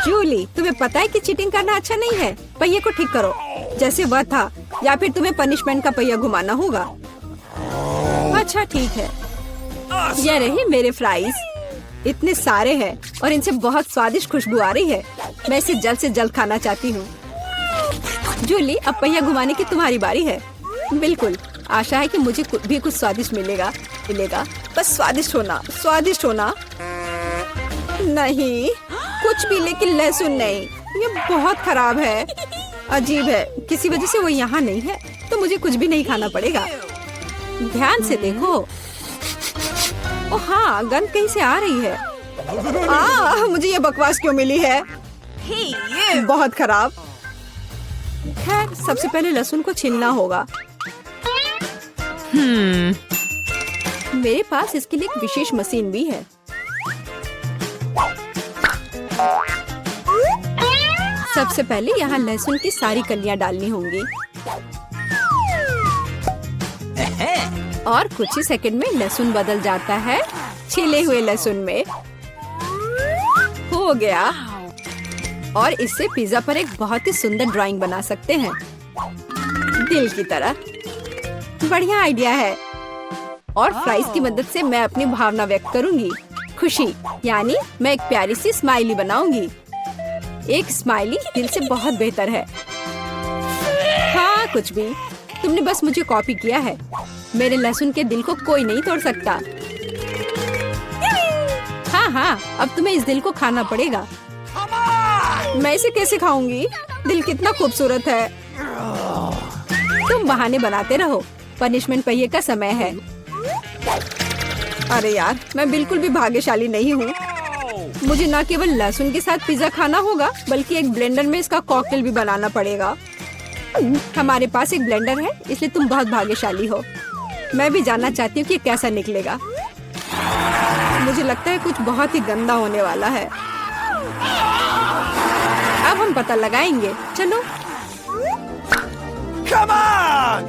जूली, तुम्हें पता है कि चीटिंग करना अच्छा नहीं है। पहिए को ठीक करो जैसे वह था, या फिर तुम्हें पनिशमेंट का पहिया घुमाना होगा। अच्छा ठीक है। ये रही मेरे फ्राइज। इतने सारे हैं और इनसे बहुत स्वादिष्ट खुशबू आ रही है। मैं इसे जल्द से जल्द खाना चाहती हूँ। जूली, अब पहिया घुमाने की तुम्हारी बारी है। बिल्कुल, आशा है कि मुझे भी कुछ स्वादिष्ट मिलेगा। बस स्वादिष्ट होना। नहीं, कुछ भी, लेकिन लहसुन नहीं। ये बहुत खराब है, अजीब है। किसी वजह से वो यहाँ नहीं है, तो मुझे कुछ भी नहीं खाना पड़ेगा। ध्यान से देखो। ओह हाँ, गंध कहीं से आ रही है। मुझे ये बकवास क्यों मिली है? बहुत खराब। खैर, सबसे पहले लहसुन को छीलना होगा। मेरे पास इसके लिए एक विशेष मशीन भी है। सबसे पहले यहाँ लहसुन की सारी कलियां डालनी होंगी और कुछ ही सेकंड में लहसुन बदल जाता है छिले हुए लहसुन में। हो गया। और इससे पिज्जा पर एक बहुत ही सुंदर ड्राइंग बना सकते हैं, दिल की तरह। बढ़िया आइडिया है। और फ्राइज की मदद से मैं अपनी भावना व्यक्त करूंगी। खुशी, यानी मैं एक प्यारी सी स्माइली बनाऊंगी। एक स्माइली दिल से बहुत बेहतर है। हाँ, कुछ भी। तुमने बस मुझे कॉपी किया है। मेरे लहसुन के दिल को कोई नहीं तोड़ सकता। हाँ, अब तुम्हें इस दिल को खाना पड़ेगा। मैं इसे कैसे खाऊंगी? दिल कितना खूबसूरत है। तुम बहाने बनाते रहो। पनिशमेंट पहिए का समय है। अरे यार, मैं बिल्कुल भी भाग्यशाली नहीं हूँ। मुझे न केवल लहसुन के साथ पिज्जा खाना होगा, बल्कि एक ब्लेंडर में इसका कॉकटेल भी बनाना पड़ेगा। हमारे पास एक ब्लेंडर है, इसलिए तुम बहुत भाग्यशाली हो। मैं भी जानना चाहती हूँ कि कैसा निकलेगा। मुझे लगता है कुछ बहुत ही गंदा होने वाला है। अब हम पता लगाएंगे। चलो।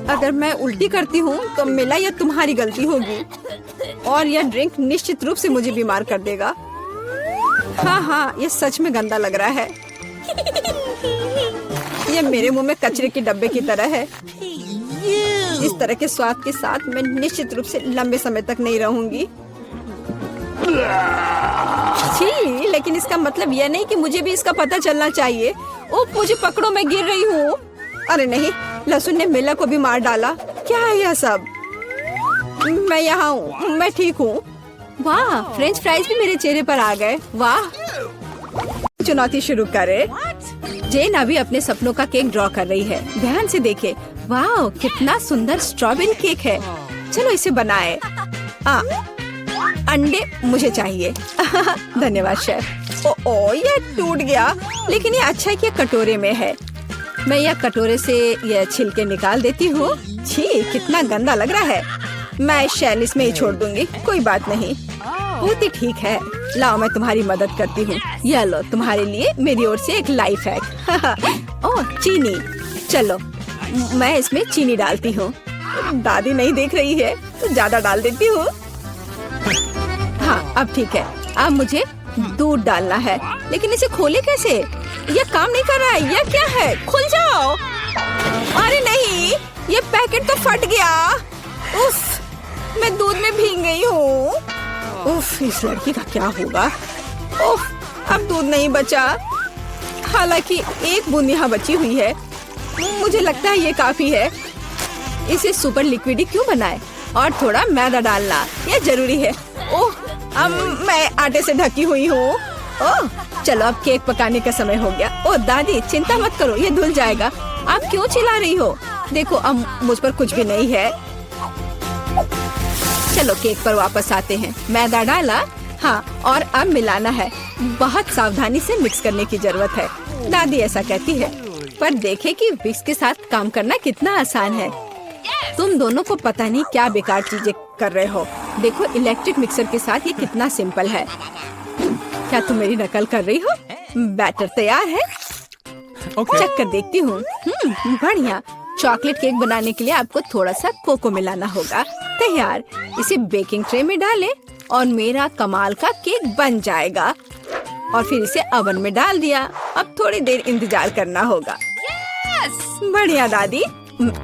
अगर मैं उल्टी करती हूँ तो मेरा या तुम्हारी गलती होगी, और यह ड्रिंक निश्चित रूप से मुझे बीमार कर देगा। हाँ, ये सच में गंदा लग रहा है। ये मेरे मुंह में कचरे के डब्बे की तरह है। इस तरह के स्वाद के साथ मैं निश्चित रूप से लंबे समय तक नहीं रहूंगी। छी, लेकिन इसका मतलब यह नहीं कि मुझे भी इसका पता चलना चाहिए। ओह, मुझे पकड़ो, मैं गिर रही हूँ। अरे नहीं, लहसुन ने मिला को भी मार डाला। क्या है यह सब? मैं यहाँ हूँ, मैं ठीक हूँ। वाह, फ्रेंच फ्राइज भी मेरे चेहरे पर आ गए। वाह। चुनौती शुरू करे। जेन अभी अपने सपनों का केक ड्रॉ कर रही है। ध्यान से देखे। वाह, कितना सुंदर स्ट्रॉबेरी केक है। चलो इसे बनाए। अंडे मुझे चाहिए। धन्यवाद शेफ। ओ, ये टूट गया, लेकिन ये अच्छा है कि कटोरे में है। मैं यह कटोरे से यह छिलके निकाल देती हूँ। छी, कितना गंदा लग रहा है। मैं शैल इसमें ही छोड़ दूंगी। कोई बात नहीं, बहुत ही ठीक है। लाओ, मैं तुम्हारी मदद करती हूँ। यह लो, तुम्हारे लिए मेरी ओर से एक लाइफ हैक। ओह, चीनी। चलो, मैं इसमें चीनी डालती हूँ। दादी नहीं देख रही है तो ज्यादा डाल देती हूँ। हाँ, अब ठीक है। अब मुझे दूध डालना है, लेकिन इसे खोले कैसे? यह काम नहीं कर रहा है। यह क्या है? खुल जाओ। अरे नहीं, ये पैकेट तो फट गया। उफ, मैं दूध में भीग गई हूँ। उफ, इस लड़की का क्या होगा? उफ, अब दूध नहीं बचा। हालांकि एक बूंद यहाँ बची हुई है। मुझे लगता है ये काफी है। इसे सुपर लिक्विड क्यों बनाए? और थोड़ा मैदा डालना, यह जरूरी है। ओह, अब मैं आटे से ढकी हुई हूँ। ओह, चलो अब केक पकाने का समय हो गया। ओह दादी, चिंता मत करो, ये धुल जाएगा। आप क्यों चिल्ला रही हो? देखो, अब मुझ पर कुछ भी नहीं है। चलो केक पर वापस आते हैं। मैदा डाला, हाँ, और अब मिलाना है। बहुत सावधानी से मिक्स करने की जरूरत है। दादी ऐसा कहती है, पर देखें कि विक्स के साथ काम करना कितना आसान है। तुम दोनों को पता नहीं क्या बेकार चीजें कर रहे हो। देखो, इलेक्ट्रिक मिक्सर के साथ ये कितना सिंपल है। क्या तुम मेरी नकल कर रही हो? बैटर तैयार है। चेक कर देखती हूँ। बढ़िया। चॉकलेट केक बनाने के लिए आपको थोड़ा सा कोको मिलाना होगा। तैयार। इसे बेकिंग ट्रे में डालें और मेरा कमाल का केक बन जाएगा। और फिर इसे ओवन में डाल दिया। अब थोड़ी देर इंतजार करना होगा। बढ़िया दादी।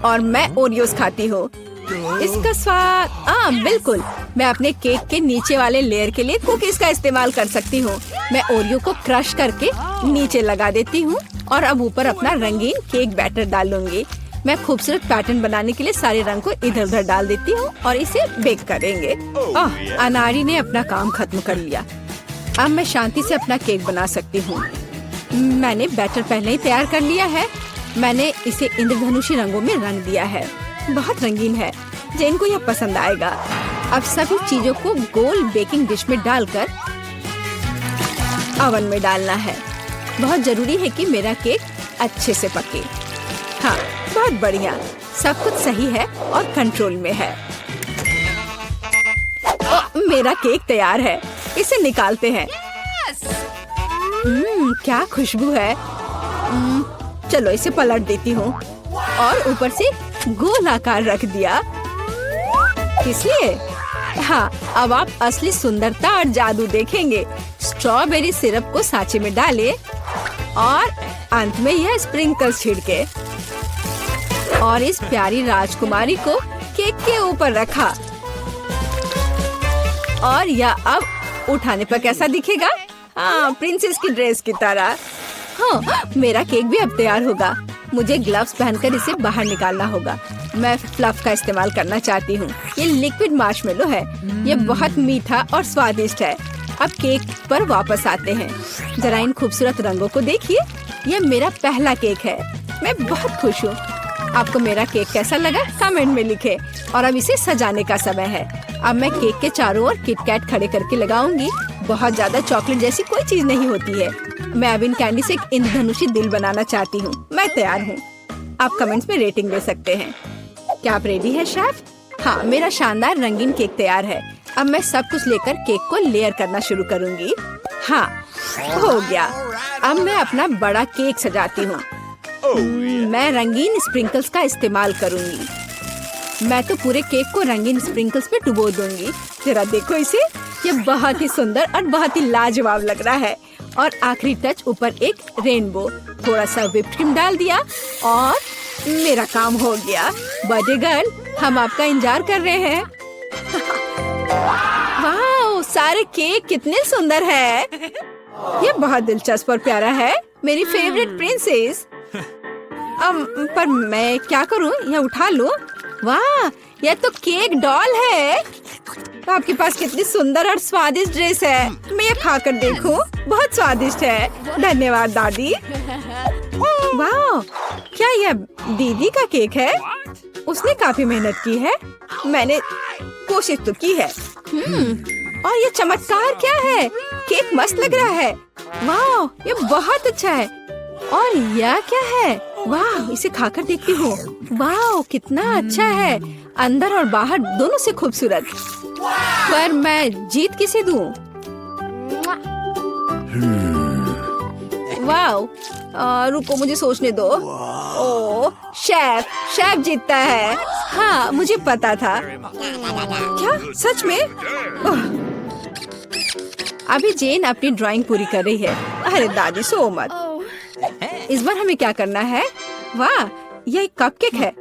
और मैं ओरियोस खाती हूँ। इसका स्वाद बिल्कुल। मैं अपने केक के नीचे वाले लेयर के लिए कुकीज का इस्तेमाल कर सकती हूँ। मैं ओरियो को क्रश करके नीचे लगा देती हूँ और अब ऊपर अपना रंगीन केक बैटर डालूंगी। मैं खूबसूरत पैटर्न बनाने के लिए सारे रंग को इधर उधर डाल देती हूँ और इसे बेक करेंगे। अनारी ने अपना काम खत्म कर लिया। अब मैं शांति से अपना केक बना सकती हूँ। मैंने बैटर पहले ही तैयार कर लिया है। मैंने इसे इंद्रधनुषी रंगों में रंग दिया है। बहुत रंगीन है, जेन को यह पसंद आएगा। अब सभी चीजों को गोल बेकिंग डिश में डालकर ओवन में डालना है। बहुत जरूरी है कि मेरा केक अच्छे से पके। हाँ, बहुत बढ़िया, सब कुछ सही है और कंट्रोल में है। मेरा केक तैयार है, इसे निकालते हैं। क्या खुशबू है। चलो इसे पलट देती हूँ और ऊपर से गोल आकार रख दिया। इसलिए हाँ, अब आप असली सुंदरता और जादू देखेंगे। स्ट्रॉबेरी सिरप को सांचे में डालें और अंत में यह स्प्रिंकल्स छिड़के और इस प्यारी राजकुमारी को केक के ऊपर रखा। और यह अब उठाने पर कैसा दिखेगा? हाँ, प्रिंसेस की ड्रेस की तरह। हाँ, मेरा केक भी अब तैयार होगा। मुझे ग्लव्स पहनकर इसे बाहर निकालना होगा। मैं फ्लफ का इस्तेमाल करना चाहती हूँ। ये लिक्विड मार्शमेलो है। ये बहुत मीठा और स्वादिष्ट है। अब केक पर वापस आते हैं। जरा इन खूबसूरत रंगों को देखिए। यह मेरा पहला केक है। मैं बहुत खुश हूँ। आपको मेरा केक कैसा लगा? कमेंट में लिखें। और अब इसे सजाने का समय है। अब मैं केक के चारों ओर किटकैट खड़े करके लगाऊंगी। बहुत ज्यादा चॉकलेट जैसी कोई चीज नहीं होती है। मैं अब इन कैंडी से एक इंद्रधनुषी दिल बनाना चाहती हूँ। मैं तैयार हूँ। आप कमेंट्स में रेटिंग दे सकते हैं। क्या आप रेडी है शेफ? हाँ, मेरा शानदार रंगीन केक तैयार है। अब मैं सब कुछ लेकर केक को लेयर करना शुरू करूँगी। हाँ, हो गया। अब मैं अपना बड़ा केक सजाती हूँ। मैं रंगीन स्प्रिंकल्स का इस्तेमाल करूँगी। मैं तो पूरे केक को रंगीन स्प्रिंकल्स पे डुबो दूंगी। जरा देखो इसे, ये बहुत ही सुंदर और बहुत ही लाजवाब लग रहा है। और आखिरी टच ऊपर एक रेनबो। थोड़ा सा व्हिप्ड क्रीम डाल दिया और मेरा काम हो गया। बर्थडे गर्ल, हम आपका इंतजार कर रहे हैं। वाह, सारे केक कितने सुंदर है। ये बहुत दिलचस्प और प्यारा है। मेरी फेवरेट प्रिंसेस। पर मैं क्या करूं? यह उठा लूं? वाह, यह तो केक डॉल है। आपके पास कितनी सुंदर और स्वादिष्ट ड्रेस है। मैं ये खाकर देखूं? बहुत स्वादिष्ट है। धन्यवाद दादी। वाह, क्या यह दीदी का केक है? उसने काफी मेहनत की है। मैंने कोशिश तो की है। और ये चमत्कार क्या है? केक मस्त लग रहा है। वाह, ये बहुत अच्छा है। और यह क्या है? वाह, इसे खाकर देखती हूँ। वाह, कितना अच्छा है। अंदर और बाहर दोनों से खूबसूरत। पर मैं जीत किसे दूँ? वाह, रुको मुझे सोचने दो। ओह, शेफ जीतता है। हाँ, मुझे पता था। क्या सच में? अभी जेन अपनी ड्राइंग पूरी कर रही है। अरे दादी, सो मत। इस बार हमें क्या करना है? वाह, यह एक कपकेक है।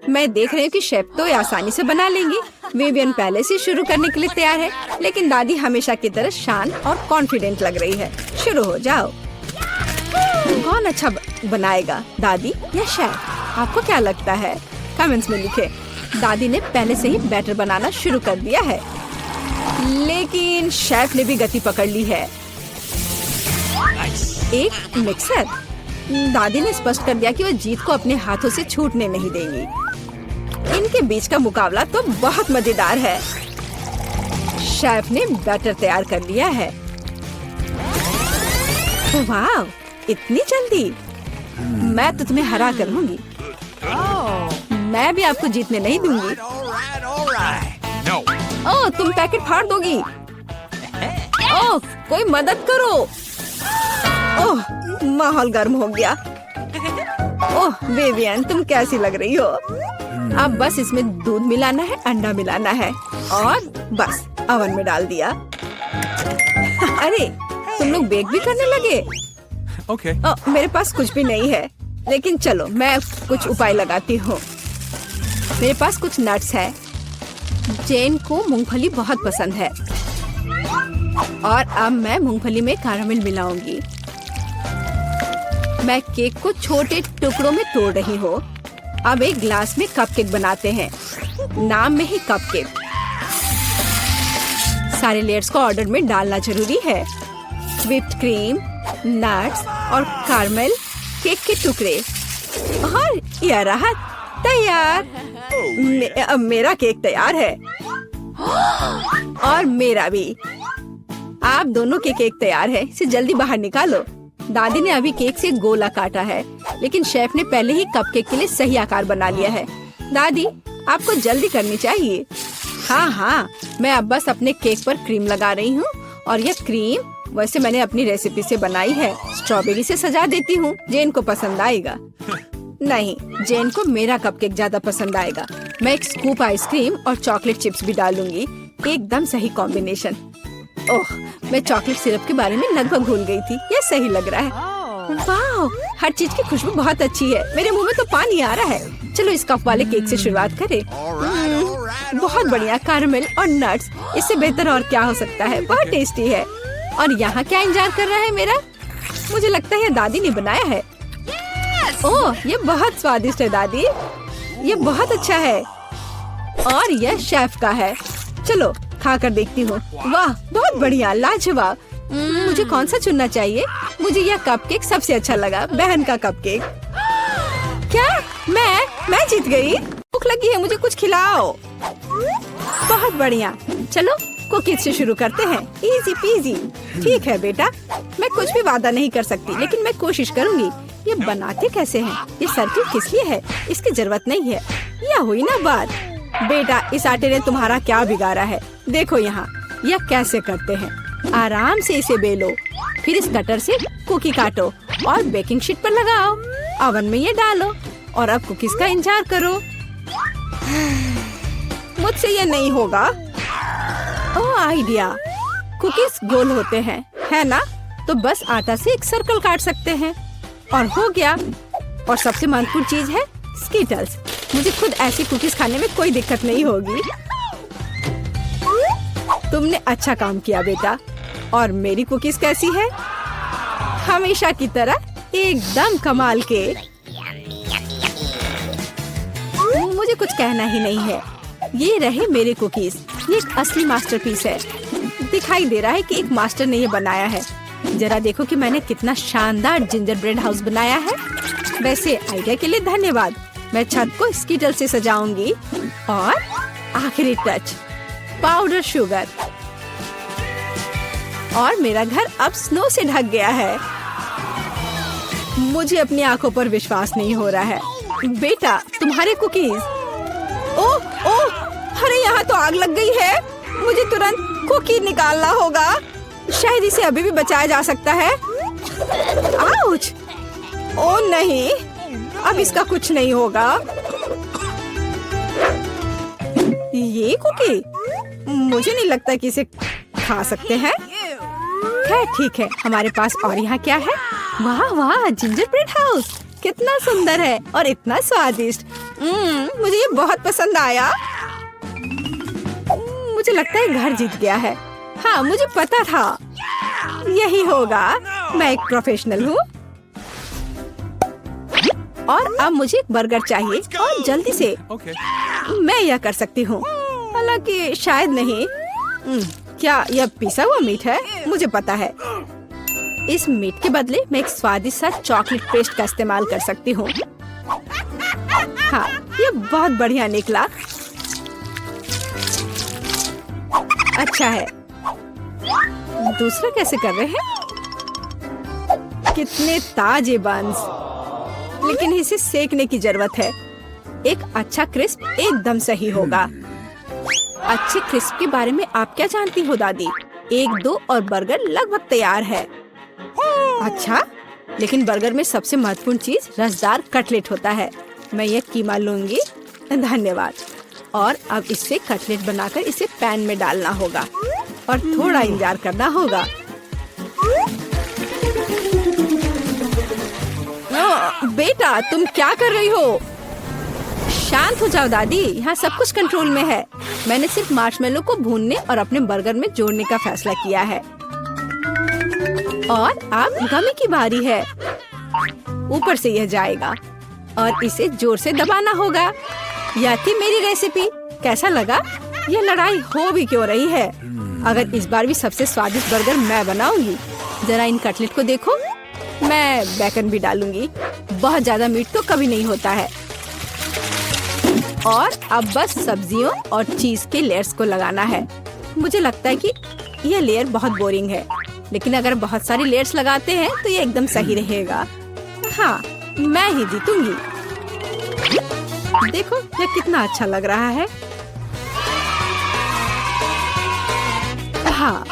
मैं देख रही हूँ कि शेफ तो ये आसानी से बना लेंगी। विवियन पहले से शुरू करने के लिए तैयार है, लेकिन दादी हमेशा की तरह शांत और कॉन्फिडेंट लग रही है। शुरू हो जाओ। कौन अच्छा बनाएगा, दादी या शेफ? आपको क्या लगता है? कमेंट्स में लिखें। दादी ने पहले से ही बैटर बनाना शुरू कर दिया है, लेकिन शेफ ने भी गति पकड़ ली है। एक मिक्सर। दादी ने स्पष्ट कर दिया कि वो जीत को अपने हाथों से छूटने नहीं देंगी। इनके बीच का मुकाबला तो बहुत मजेदार है। शेफ ने बैटर तैयार कर लिया है। वाह, इतनी जल्दी? मैं तो तुम्हें हरा कर लूंगी। मैं भी आपको जीतने नहीं दूंगी। ओह, तुम पैकेट फाड़ दोगी। ओह, कोई मदद करो। ओह, माहौल गर्म हो गया। ओह विवियन, तुम कैसी लग रही हो? अब बस इसमें दूध मिलाना है, अंडा मिलाना है और बस ओवन में डाल दिया। अरे, तुम लोग बेक भी करने लगे? Okay. मेरे पास कुछ भी नहीं है, लेकिन चलो मैं कुछ उपाय लगाती हूँ। मेरे पास कुछ नट्स है। जेन को मूंगफली बहुत पसंद है और अब मैं मूंगफली में कैरामल मिलाऊंगी। मैं केक को छोटे टुकड़ों में तोड़ रही हूँ। अब एक ग्लास में कपकेक बनाते हैं, नाम में ही कपकेक। सारे लेयर्स को ऑर्डर में डालना जरूरी है। व्हिप्ड क्रीम, नट्स और कैरामल, केक के टुकड़े और यह रहा तैयार। अब मेरा केक तैयार है और मेरा भी। आप दोनों के केक तैयार है। इसे जल्दी बाहर निकालो। दादी ने अभी केक से गोला काटा है, लेकिन शेफ ने पहले ही कपकेक के लिए सही आकार बना लिया है। दादी, आपको जल्दी करनी चाहिए। हाँ, मैं अब बस अपने केक पर क्रीम लगा रही हूँ और यह क्रीम वैसे मैंने अपनी रेसिपी से बनाई है। स्ट्रॉबेरी से सजा देती हूँ, जेन को पसंद आएगा। नहीं, जेन को मेरा कपकेक ज्यादा पसंद आएगा। मैं एक स्कूप आइसक्रीम और चॉकलेट चिप्स भी डालूंगी। एकदम सही कॉम्बिनेशन। ओह, मैं चॉकलेट सिरप के बारे में लगभग भूल गई थी। ये सही लग रहा है। वाह, हर चीज की खुशबू बहुत अच्छी है। मेरे मुंह में तो पानी आ रहा है। चलो इस कप वाले केक से शुरुआत करें। बहुत बढ़िया, कैरामल और नट्स, इससे बेहतर और क्या हो सकता है। बहुत टेस्टी है। और यहाँ क्या इंतजार कर रहा है मेरा? मुझे लगता है दादी ने बनाया है। ओह, ये बहुत स्वादिष्ट है दादी। ये बहुत अच्छा है और यह शेफ का है। चलो खा कर देखती हूँ। वाह, बहुत बढ़िया, लाजवाब। मुझे कौन सा चुनना चाहिए? मुझे यह कपकेक सबसे अच्छा लगा, बहन का कपकेक। क्या मैं जीत गई? भूख लगी है, मुझे कुछ खिलाओ। बहुत बढ़िया, चलो कुकीज से शुरू करते हैं। Easy PG. ठीक है बेटा, मैं कुछ भी वादा नहीं कर सकती, लेकिन मैं कोशिश करूंगी। ये बनाते कैसे हैं? ये सर्किल किस लिए है? इसकी जरूरत नहीं है। यह हुई ना बात। बेटा, इस आटे ने तुम्हारा क्या बिगाड़ा है? देखो यहाँ, यह कैसे करते हैं। आराम से इसे बेलो, फिर इस कटर से कुकी काटो और बेकिंग शीट पर लगाओ। ओवन में ये डालो और अब कुकीज का इंतजार करो। मुझसे ये नहीं होगा। ओह, आइडिया। कुकीज गोल होते हैं, है ना? तो बस आटा से एक सर्कल काट सकते हैं और हो गया। और सबसे महत्वपूर्ण चीज है स्कीटल्स। मुझे खुद ऐसी कुकीज खाने में कोई दिक्कत नहीं होगी। तुमने अच्छा काम किया बेटा। और मेरी कुकीज कैसी है? हमेशा की तरह एकदम कमाल के। मुझे कुछ कहना ही नहीं है। ये रहे मेरे कुकीज। ये एक असली मास्टरपीस है। दिखाई दे रहा है कि एक मास्टर ने ये बनाया है। जरा देखो कि मैंने कितना शानदार जिंजर ब्रेड हाउस बनाया है। वैसे आइडिया के लिए धन्यवाद। मैं छत को स्कीटल से सजाऊंगी और आखिरी टच पाउडर शुगर। और मेरा घर अब स्नो से ढक गया है। मुझे अपनी आंखों पर विश्वास नहीं हो रहा है। बेटा, तुम्हारे कुकीज। ओह ओह, अरे यहाँ तो आग लग गई है। मुझे तुरंत कुकी निकालना होगा। शायद इसे अभी भी बचाया जा सकता है। आउच! ओह नहीं, अब इसका कुछ नहीं होगा। ये कुकी मुझे नहीं लगता कि इसे खा सकते हैं। खैर ठीक है, हमारे पास और यहाँ क्या है? वाह वाह, जिंजर ब्रेड हाउस कितना सुंदर है और इतना स्वादिष्ट। मुझे ये बहुत पसंद आया। मुझे लगता है घर जीत गया है। हाँ, मुझे पता था यही होगा। मैं एक प्रोफेशनल हूँ। और अब मुझे एक बर्गर चाहिए और जल्दी से। Okay. मैं यह कर सकती हूँ, हालांकि शायद नहीं। क्या यह पिसा हुआ मीट है? मुझे पता है। इस मीट के बदले मैं एक स्वादिष्ट सा चॉकलेट पेस्ट का इस्तेमाल कर सकती हूँ। हाँ, ये बहुत बढ़िया निकला। अच्छा है। दूसरा कैसे कर रहे हैं? कितने ताजे बंस, लेकिन इसे सेकने की जरूरत है। एक अच्छा क्रिस्प एकदम सही होगा। अच्छे क्रिस्प के बारे में आप क्या जानती हो दादी? 1-2 और बर्गर लगभग तैयार है। अच्छा, लेकिन बर्गर में सबसे महत्वपूर्ण चीज रसदार कटलेट होता है। मैं ये कीमा लूंगी। धन्यवाद। और अब इससे कटलेट बनाकर इसे पैन में डालना होगा और थोड़ा इंतजार करना होगा। बेटा, तुम क्या कर रही हो? शांत हो जाओ दादी, यहाँ सब कुछ कंट्रोल में है। मैंने सिर्फ मार्शमेलो को भूनने और अपने बर्गर में जोड़ने का फैसला किया है। और अब गमी की बारी है। ऊपर से यह जाएगा और इसे जोर से दबाना होगा। यह थी मेरी रेसिपी। कैसा लगा? यह लड़ाई हो भी क्यों रही है? अगर इस बार भी सबसे स्वादिष्ट बर्गर मैं बनाऊंगी। जरा इन कटलेट को देखो। मैं बेकन भी डालूंगी। बहुत ज्यादा मीट तो कभी नहीं होता है। और अब बस सब्जियों और चीज के लेयर्स को लगाना है। मुझे लगता है कि यह लेयर बहुत बोरिंग है, लेकिन अगर बहुत सारी लेयर्स लगाते हैं तो ये एकदम सही रहेगा। हाँ, मैं ही जीतूंगी। देखो यह कितना अच्छा लग रहा है। हाँ,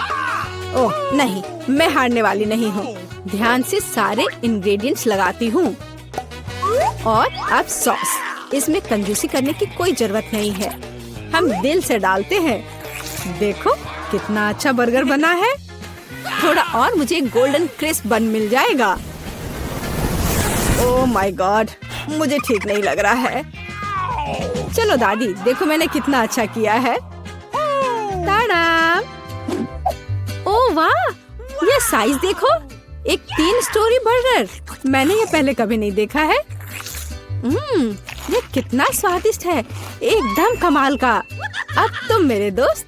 ओह नहीं, मैं हारने वाली नहीं हूँ। ध्यान से सारे इंग्रेडिएंट्स लगाती हूँ। और अब सॉस। इसमें कंजूसी करने की कोई जरूरत नहीं है। हम दिल से डालते हैं। देखो कितना अच्छा बर्गर बना है। थोड़ा और मुझे गोल्डन क्रिस्प बन मिल जाएगा। ओह माय गॉड, मुझे ठीक नहीं लग रहा है। चलो दादी, देखो मैंने कितना अच्छा किया है। ताड़ा! ओह वाह, ये साइज देखो। एक 3 स्टोरी बर्गर। मैंने ये पहले कभी नहीं देखा है। ये कितना स्वादिष्ट है, एकदम कमाल का। अब तुम मेरे दोस्त।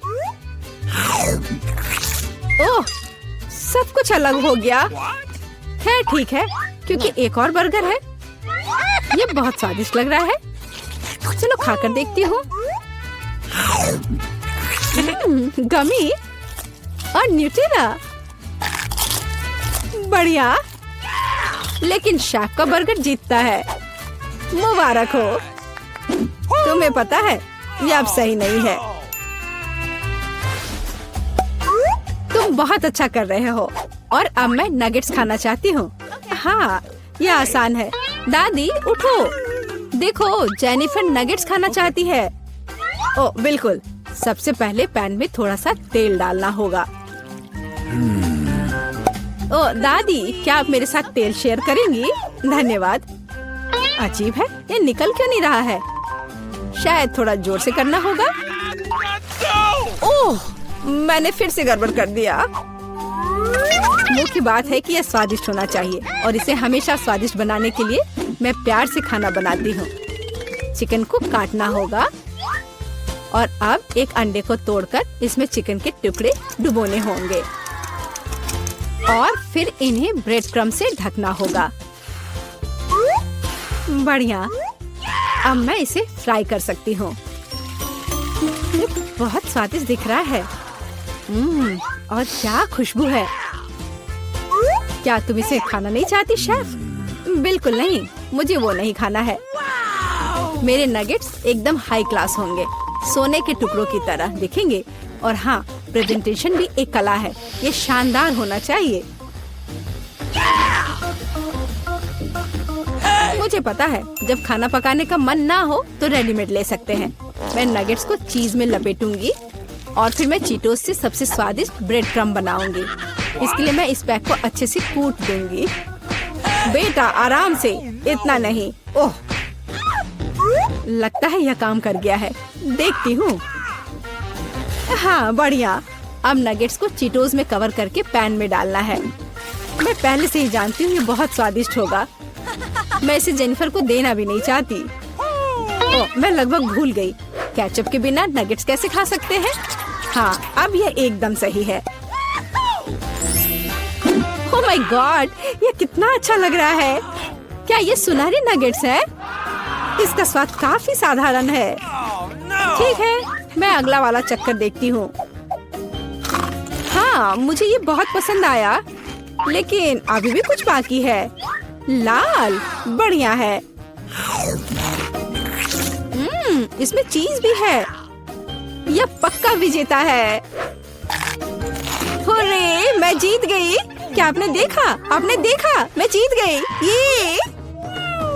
ओह, सब कुछ अलग हो गया। खैर ठीक है, क्योंकि एक और बर्गर है। ये बहुत स्वादिष्ट लग रहा है। चलो खाकर देखती हूँ। गमी और न्यूटेला, बढ़िया। लेकिन शेफ का बर्गर जीतता है। मुबारक हो। तुम्हें पता है ये अब सही नहीं है। तुम बहुत अच्छा कर रहे हो। और अब मैं नगेट्स खाना चाहती हूँ। हाँ, ये आसान है। दादी उठो, देखो जेनिफर नगेट्स खाना चाहती है। ओ बिल्कुल। सबसे पहले पैन में थोड़ा सा तेल डालना होगा। ओ दादी, क्या आप मेरे साथ तेल शेयर करेंगी? धन्यवाद। अजीब है, ये निकल क्यों नहीं रहा है? शायद थोड़ा जोर से करना होगा। ओह, मैंने फिर से गड़बड़ कर दिया। मुख्य बात है कि यह स्वादिष्ट होना चाहिए और इसे हमेशा स्वादिष्ट बनाने के लिए मैं प्यार से खाना बनाती हूँ। चिकन को काटना होगा और अब एक अंडे को तोड़कर इसमें चिकन के टुकड़े डुबोने होंगे और फिर इन्हें ब्रेड क्रम्ब से ढकना होगा। बढ़िया। अब मैं इसे फ्राई कर सकती हूँ। बहुत स्वादिष्ट दिख रहा है। और क्या खुशबू है। क्या तुम इसे खाना नहीं चाहती शेफ? बिल्कुल नहीं, मुझे वो नहीं खाना है। मेरे नगेट्स एकदम हाई क्लास होंगे, सोने के टुकड़ों की तरह दिखेंगे। और हाँ, प्रेजेंटेशन भी एक कला है। ये शानदार होना चाहिए। मुझे पता है, जब खाना पकाने का मन ना हो तो रेडीमेड ले सकते हैं। मैं नगेट्स को चीज में लपेटूंगी और फिर मैं चीटोस से सबसे स्वादिष्ट ब्रेड क्रम्ब बनाऊंगी। इसके लिए मैं इस पैक को अच्छे से कूट दूंगी। बेटा आराम से, इतना नहीं। ओह, लगता है यह काम कर गया है। देखती हूँ। हाँ बढ़िया। अब नगेट्स को चीटोस में कवर करके पैन में डालना है। मैं पहले से ही जानती हूँ ये बहुत स्वादिष्ट होगा। मैं इसे जेनिफर को देना भी नहीं चाहती। ओह, मैं लगभग भूल गई। केचप के बिना नगेट्स कैसे खा सकते हैं? हाँ, अब यह एकदम सही है। ओह माय गॉड, ये कितना अच्छा लग रहा है। क्या ये सुनहरे नगेट्स है? इसका स्वाद काफी साधारण है। ठीक है, मैं अगला वाला चक्कर देखती हूँ। हाँ, मुझे ये बहुत पसंद आया, लेकिन अभी भी कुछ बाकी है। लाल, बढ़िया है। इसमें चीज भी है। यह पक्का विजेता है। हुर्रे, मैं जीत गई। क्या आपने देखा? आपने देखा? मैं जीत गई। ये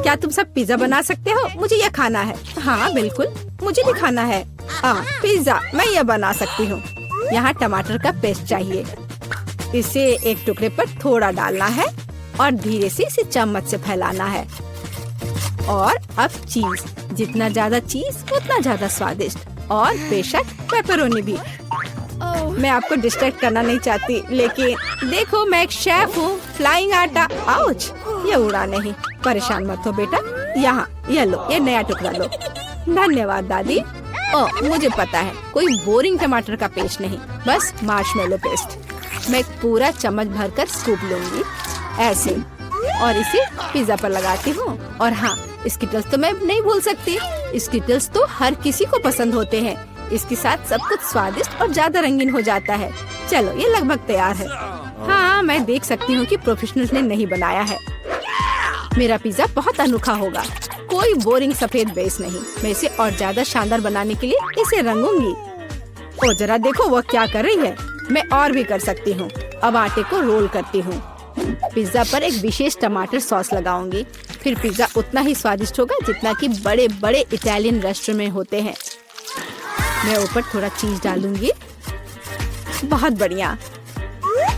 क्या तुम सब पिज्जा बना सकते हो? मुझे यह खाना है। हाँ बिल्कुल, मुझे भी खाना है। पिज्जा मैं यह बना सकती हूँ। यहाँ टमाटर का पेस्ट चाहिए। इसे एक टुकड़े पर थोड़ा डालना है और धीरे से इसे चम्मच से फैलाना है। और अब चीज, जितना ज्यादा चीज उतना ज्यादा स्वादिष्ट, और बेशक पेपरोनी भी। मैं आपको डिस्ट्रैक्ट करना नहीं चाहती, लेकिन देखो मैं एक शेफ हूँ। फ्लाइंग आटा, आउच, ये उड़ा नहीं। परेशान मत हो बेटा, यहाँ ये लो, ये नया टुकड़ा लो। धन्यवाद दादी। ओ, मुझे पता है, कोई बोरिंग टमाटर का पेस्ट नहीं, बस मार्शमेलो पेस्ट। मैं एक पूरा चम्मच भरकर स्कूप लूंगी ऐसे, और इसे पिज्जा पर लगाती हूँ। और हाँ, स्किटल्स तो मैं नहीं भूल सकती। स्किटल्स तो हर किसी को पसंद होते हैं। इसके साथ सब कुछ स्वादिष्ट और ज्यादा रंगीन हो जाता है। चलो, ये लगभग तैयार है। हाँ, मैं देख सकती हूँ कि प्रोफेशनल्स ने नहीं बनाया है। मेरा पिज्जा बहुत अनोखा होगा, कोई बोरिंग सफेद बेस नहीं। मैं इसे और ज्यादा शानदार बनाने के लिए इसे रंगूंगी। ओ जरा देखो वो क्या कर रही है। मैं और भी कर सकती हूँ। अब आटे को रोल करती हूँ। पिज्जा पर एक विशेष टमाटर सॉस लगाऊंगी। फिर पिज्जा उतना ही स्वादिष्ट होगा जितना कि बड़े बड़े इटालियन रेस्टोरेंट में होते हैं। मैं ऊपर थोड़ा चीज डालूंगी। बहुत बढ़िया।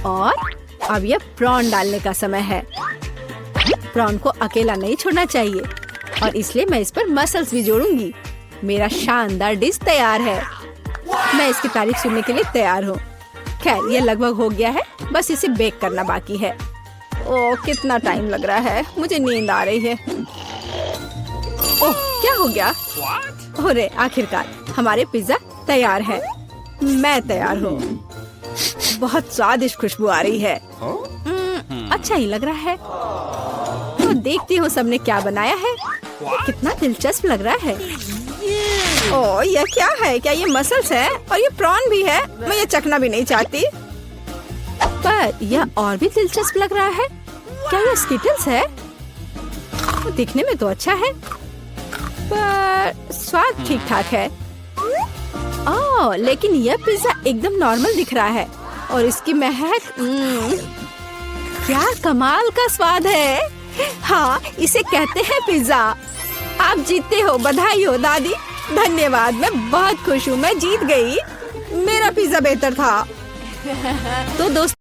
और अब यह प्रॉन डालने का समय है। प्रॉन को अकेला नहीं छोड़ना चाहिए, और इसलिए मैं इस पर मसल्स भी जोड़ूंगी। मेरा शानदार डिश तैयार है। मैं इसकी तारीफ सुनने के लिए तैयार हूँ। खैर, ये लगभग हो गया है, बस इसे बेक करना बाकी है। ओह, कितना टाइम लग रहा है, मुझे नींद आ रही है। ओह, क्या हो गया? अरे, आखिरकार हमारे पिज्जा तैयार है। मैं तैयार हूँ। बहुत स्वादिष्ट खुशबू आ रही है। अच्छा ही लग रहा है। तो देखती हूँ सबने क्या बनाया है। कितना दिलचस्प लग रहा है। ओह, यह क्या है? क्या ये मसल्स है? और ये प्रॉन भी है? मैं ये चखना भी नहीं चाहती। पर यह और भी दिलचस्प लग रहा है। क्या ये स्किटल्स है? दिखने में तो अच्छा है, पर स्वाद ठीक ठाक है। ओह, लेकिन यह पिज्जा एकदम नॉर्मल दिख रहा है, और इसकी महक, क्या कमाल का स्वाद है। हाँ, इसे कहते हैं पिज्जा। आप जीतते हो, बधाई हो दादी। धन्यवाद, मैं बहुत खुश हूँ, मैं जीत गई। मेरा पिज्जा बेहतर था। तो दोस्तों,